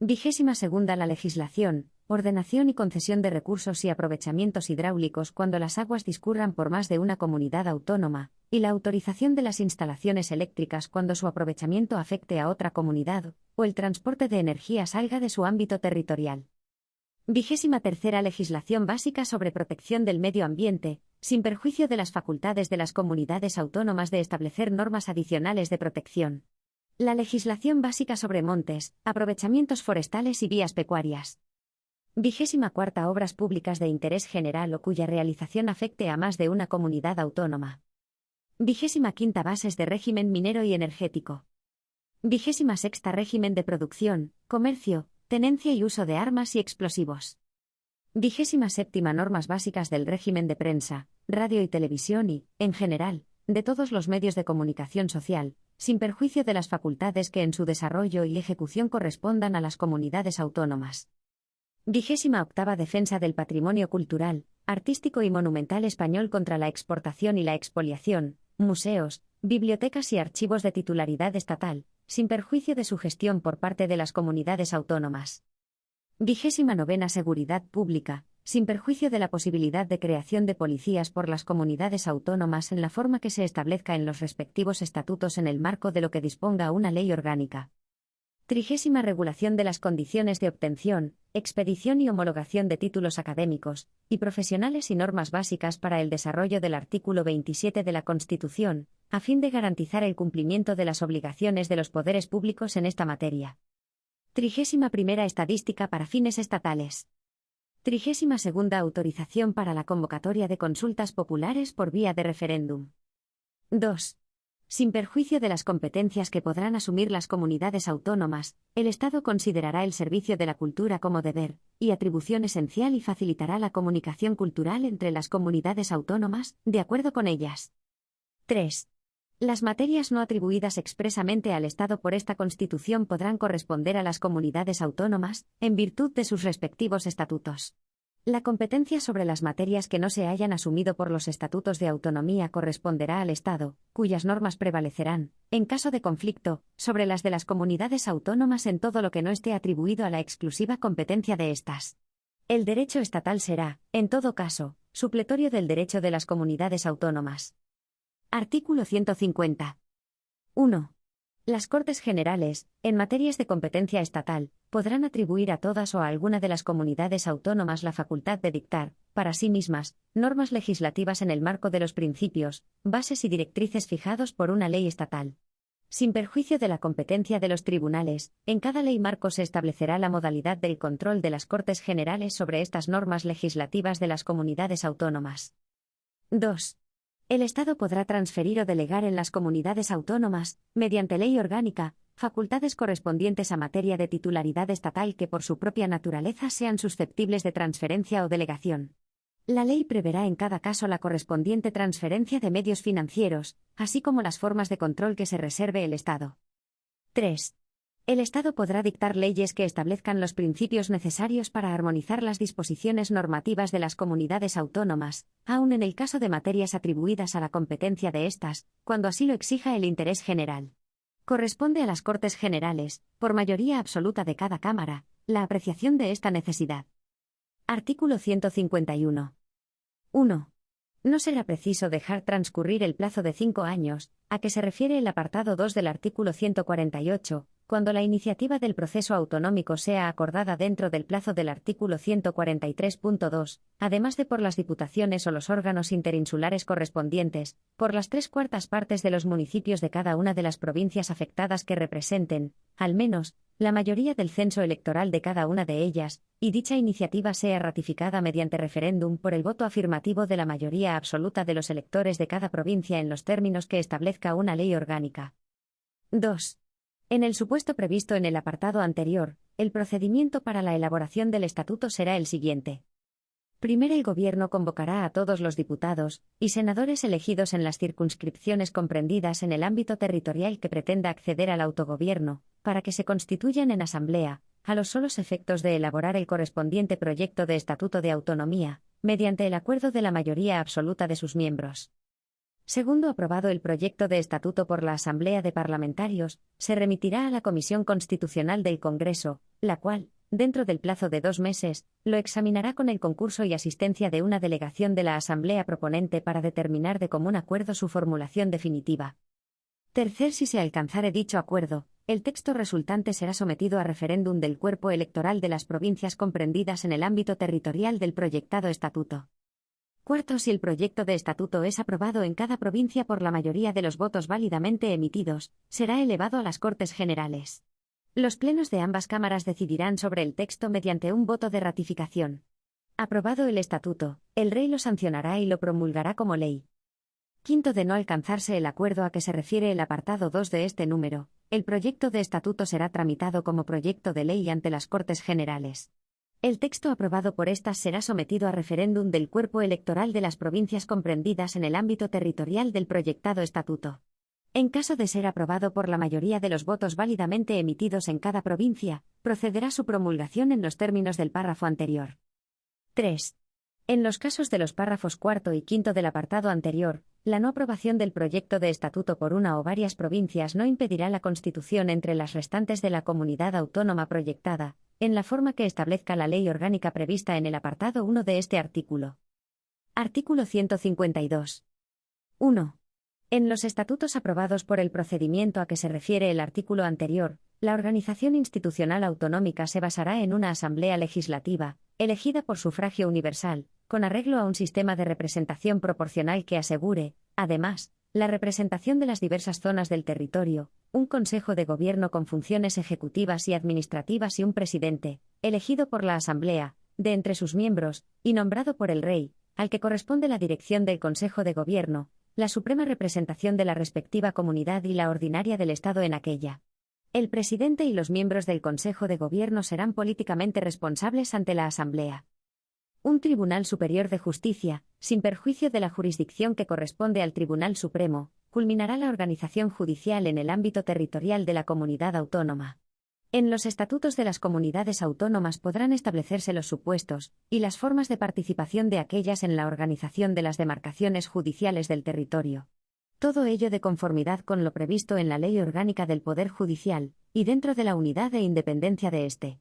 A: 22ª La legislación, ordenación y concesión de recursos y aprovechamientos hidráulicos cuando las aguas discurran por más de una comunidad autónoma, y la autorización de las instalaciones eléctricas cuando su aprovechamiento afecte a otra comunidad, o el transporte de energía salga de su ámbito territorial. 23ª Legislación básica sobre protección del medio ambiente, sin perjuicio de las facultades de las comunidades autónomas de establecer normas adicionales de protección. La legislación básica sobre montes, aprovechamientos forestales y vías pecuarias. 24ª Obras públicas de interés general o cuya realización afecte a más de una comunidad autónoma. 25ª Bases de régimen minero y energético. 26ª Régimen de producción, comercio, tenencia y uso de armas y explosivos. 27ª Normas básicas del régimen de prensa, radio y televisión y, en general, de todos los medios de comunicación social, sin perjuicio de las facultades que en su desarrollo y ejecución correspondan a las comunidades autónomas. 28ª Defensa del patrimonio cultural, artístico y monumental español contra la exportación y la expoliación, museos, bibliotecas y archivos de titularidad estatal, sin perjuicio de su gestión por parte de las comunidades autónomas. 29ª Seguridad pública, sin perjuicio de la posibilidad de creación de policías por las comunidades autónomas en la forma que se establezca en los respectivos estatutos en el marco de lo que disponga una ley orgánica. 30ª Regulación de las condiciones de obtención, expedición y homologación de títulos académicos y profesionales y normas básicas para el desarrollo del artículo 27 de la Constitución, a fin de garantizar el cumplimiento de las obligaciones de los poderes públicos en esta materia. 31ª Estadística para fines estatales. 32ª Autorización para la convocatoria de consultas populares por vía de referéndum. 2. Sin perjuicio de las competencias que podrán asumir las comunidades autónomas, el Estado considerará el servicio de la cultura como deber y atribución esencial y facilitará la comunicación cultural entre las comunidades autónomas, de acuerdo con ellas. 3. Las materias no atribuidas expresamente al Estado por esta Constitución podrán corresponder a las comunidades autónomas, en virtud de sus respectivos estatutos. La competencia sobre las materias que no se hayan asumido por los estatutos de autonomía corresponderá al Estado, cuyas normas prevalecerán, en caso de conflicto, sobre las de las comunidades autónomas en todo lo que no esté atribuido a la exclusiva competencia de éstas. El derecho estatal será, en todo caso, supletorio del derecho de las comunidades autónomas. Artículo 150. 1. Las Cortes Generales, en materias de competencia estatal, podrán atribuir a todas o a alguna de las comunidades autónomas la facultad de dictar, para sí mismas, normas legislativas en el marco de los principios, bases y directrices fijados por una ley estatal. Sin perjuicio de la competencia de los tribunales, en cada ley marco se establecerá la modalidad del control de las Cortes Generales sobre estas normas legislativas de las comunidades autónomas. 2. El Estado podrá transferir o delegar en las comunidades autónomas, mediante ley orgánica, facultades correspondientes a materia de titularidad estatal que por su propia naturaleza sean susceptibles de transferencia o delegación. La ley preverá en cada caso la correspondiente transferencia de medios financieros, así como las formas de control que se reserve el Estado. 3. El Estado podrá dictar leyes que establezcan los principios necesarios para armonizar las disposiciones normativas de las comunidades autónomas, aun en el caso de materias atribuidas a la competencia de éstas, cuando así lo exija el interés general. Corresponde a las Cortes Generales, por mayoría absoluta de cada Cámara, la apreciación de esta necesidad. Artículo 151. 1. No será preciso dejar transcurrir el plazo de 5 años, a que se refiere el apartado 2 del artículo 148, cuando la iniciativa del proceso autonómico sea acordada dentro del plazo del artículo 143.2, además de por las diputaciones o los órganos interinsulares correspondientes, por las 3/4 partes de los municipios de cada una de las provincias afectadas que representen, al menos, la mayoría del censo electoral de cada una de ellas, y dicha iniciativa sea ratificada mediante referéndum por el voto afirmativo de la mayoría absoluta de los electores de cada provincia en los términos que establezca una ley orgánica. 2. En el supuesto previsto en el apartado anterior, el procedimiento para la elaboración del estatuto será el siguiente. Primero, el Gobierno convocará a todos los diputados y senadores elegidos en las circunscripciones comprendidas en el ámbito territorial que pretenda acceder al autogobierno, para que se constituyan en asamblea, a los solos efectos de elaborar el correspondiente proyecto de estatuto de autonomía, mediante el acuerdo de la mayoría absoluta de sus miembros. Segundo, aprobado el proyecto de estatuto por la Asamblea de Parlamentarios, se remitirá a la Comisión Constitucional del Congreso, la cual, dentro del plazo de 2 meses, lo examinará con el concurso y asistencia de una delegación de la Asamblea proponente para determinar de común acuerdo su formulación definitiva. Tercer, si se alcanzare dicho acuerdo, el texto resultante será sometido a referéndum del cuerpo electoral de las provincias comprendidas en el ámbito territorial del proyectado estatuto. Cuarto, si el proyecto de estatuto es aprobado en cada provincia por la mayoría de los votos válidamente emitidos, será elevado a las Cortes Generales. Los plenos de ambas cámaras decidirán sobre el texto mediante un voto de ratificación. Aprobado el estatuto, el Rey lo sancionará y lo promulgará como ley. Quinto, de no alcanzarse el acuerdo a que se refiere el apartado 2 de este número, el proyecto de estatuto será tramitado como proyecto de ley ante las Cortes Generales. El texto aprobado por estas será sometido a referéndum del cuerpo electoral de las provincias comprendidas en el ámbito territorial del proyectado estatuto. En caso de ser aprobado por la mayoría de los votos válidamente emitidos en cada provincia, procederá su promulgación en los términos del párrafo anterior. 3. En los casos de los párrafos 4 y 5 del apartado anterior, la no aprobación del proyecto de estatuto por una o varias provincias no impedirá la constitución entre las restantes de la comunidad autónoma proyectada, en la forma que establezca la ley orgánica prevista en el apartado 1 de este artículo. Artículo 152. 1. En los estatutos aprobados por el procedimiento a que se refiere el artículo anterior, la organización institucional autonómica se basará en una asamblea legislativa, elegida por sufragio universal, con arreglo a un sistema de representación proporcional que asegure, además, la representación de las diversas zonas del territorio, un Consejo de Gobierno con funciones ejecutivas y administrativas y un presidente, elegido por la Asamblea, de entre sus miembros, y nombrado por el Rey, al que corresponde la dirección del Consejo de Gobierno, la suprema representación de la respectiva comunidad y la ordinaria del Estado en aquella. El presidente y los miembros del Consejo de Gobierno serán políticamente responsables ante la Asamblea. Un Tribunal Superior de Justicia, sin perjuicio de la jurisdicción que corresponde al Tribunal Supremo, culminará la organización judicial en el ámbito territorial de la comunidad autónoma. En los estatutos de las comunidades autónomas podrán establecerse los supuestos y las formas de participación de aquellas en la organización de las demarcaciones judiciales del territorio. Todo ello de conformidad con lo previsto en la Ley Orgánica del Poder Judicial, y dentro de la unidad e independencia de éste.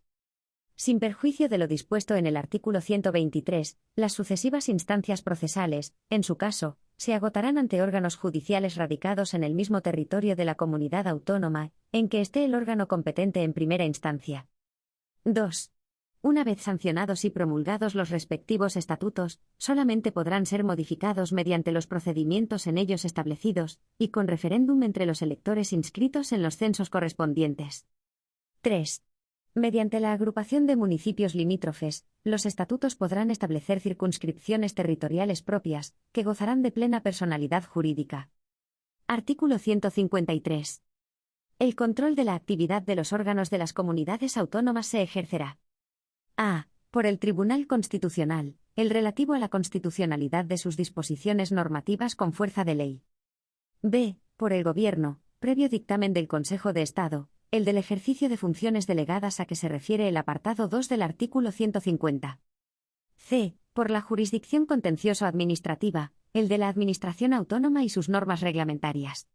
A: Sin perjuicio de lo dispuesto en el artículo 123, las sucesivas instancias procesales, en su caso, se agotarán ante órganos judiciales radicados en el mismo territorio de la comunidad autónoma, en que esté el órgano competente en primera instancia. 2. Una vez sancionados y promulgados los respectivos estatutos, solamente podrán ser modificados mediante los procedimientos en ellos establecidos, y con referéndum entre los electores inscritos en los censos correspondientes. 3. Mediante la agrupación de municipios limítrofes, los estatutos podrán establecer circunscripciones territoriales propias, que gozarán de plena personalidad jurídica. Artículo 153. El control de la actividad de los órganos de las comunidades autónomas se ejercerá. A. Por el Tribunal Constitucional, el relativo a la constitucionalidad de sus disposiciones normativas con fuerza de ley. B. Por el Gobierno, previo dictamen del Consejo de Estado, el del ejercicio de funciones delegadas a que se refiere el apartado 2 del artículo 150. C. Por la jurisdicción contencioso-administrativa, el de la Administración Autónoma y sus normas reglamentarias.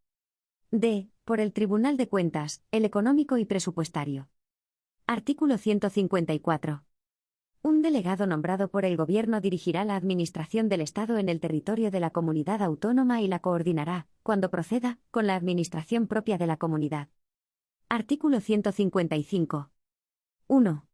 A: D. Por el Tribunal de Cuentas, el económico y presupuestario. Artículo 154. Un delegado nombrado por el Gobierno dirigirá la administración del Estado en el territorio de la comunidad autónoma y la coordinará, cuando proceda, con la administración propia de la comunidad. Artículo 155. 1.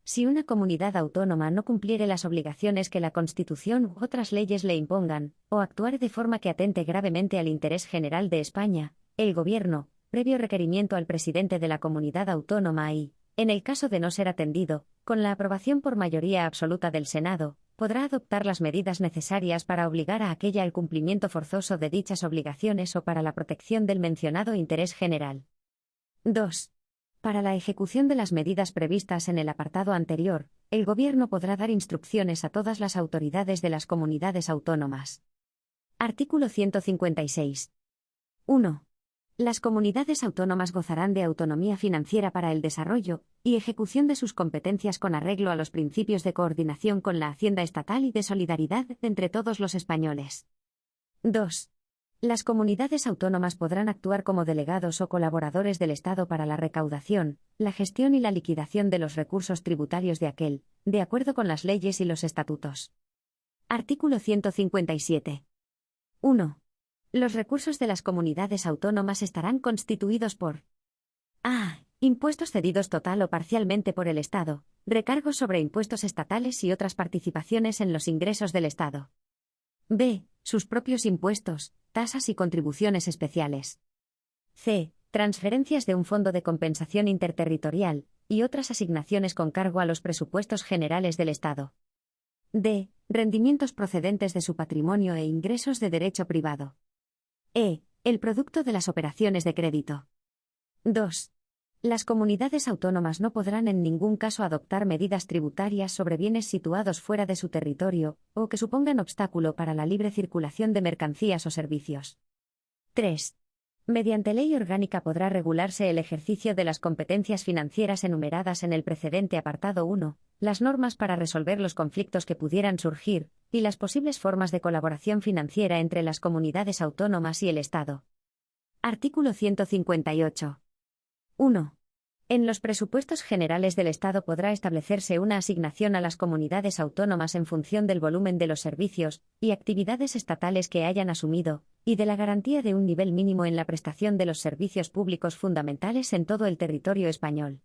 A: Si una comunidad autónoma no cumpliere las obligaciones que la Constitución u otras leyes le impongan, o actuare de forma que atente gravemente al interés general de España, el Gobierno, previo requerimiento al presidente de la comunidad autónoma y, en el caso de no ser atendido, con la aprobación por mayoría absoluta del Senado, podrá adoptar las medidas necesarias para obligar a aquella al cumplimiento forzoso de dichas obligaciones o para la protección del mencionado interés general. 2. Para la ejecución de las medidas previstas en el apartado anterior, el Gobierno podrá dar instrucciones a todas las autoridades de las comunidades autónomas. Artículo 156. 1. Las comunidades autónomas gozarán de autonomía financiera para el desarrollo y ejecución de sus competencias con arreglo a los principios de coordinación con la Hacienda estatal y de solidaridad entre todos los españoles. 2. Las comunidades autónomas podrán actuar como delegados o colaboradores del Estado para la recaudación, la gestión y la liquidación de los recursos tributarios de aquel, de acuerdo con las leyes y los estatutos. Artículo 157. 1. Los recursos de las comunidades autónomas estarán constituidos por a. Impuestos cedidos total o parcialmente por el Estado, recargos sobre impuestos estatales y otras participaciones en los ingresos del Estado. b. Sus propios impuestos, tasas y contribuciones especiales. c. Transferencias de un fondo de compensación interterritorial, y otras asignaciones con cargo a los presupuestos generales del Estado. d. Rendimientos procedentes de su patrimonio e ingresos de derecho privado. e. El producto de las operaciones de crédito. 2. Las comunidades autónomas no podrán en ningún caso adoptar medidas tributarias sobre bienes situados fuera de su territorio, o que supongan obstáculo para la libre circulación de mercancías o servicios. 3. Mediante ley orgánica podrá regularse el ejercicio de las competencias financieras enumeradas en el precedente apartado 1, las normas para resolver los conflictos que pudieran surgir, y las posibles formas de colaboración financiera entre las comunidades autónomas y el Estado. Artículo 158. 1. En los presupuestos generales del Estado podrá establecerse una asignación a las comunidades autónomas en función del volumen de los servicios y actividades estatales que hayan asumido, y de la garantía de un nivel mínimo en la prestación de los servicios públicos fundamentales en todo el territorio español.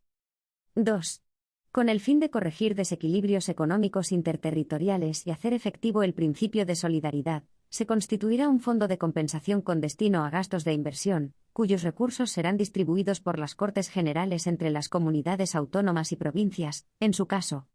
A: 2. Con el fin de corregir desequilibrios económicos interterritoriales y hacer efectivo el principio de solidaridad, se constituirá un fondo de compensación con destino a gastos de inversión, cuyos recursos serán distribuidos por las Cortes Generales entre las comunidades autónomas y provincias, en su caso,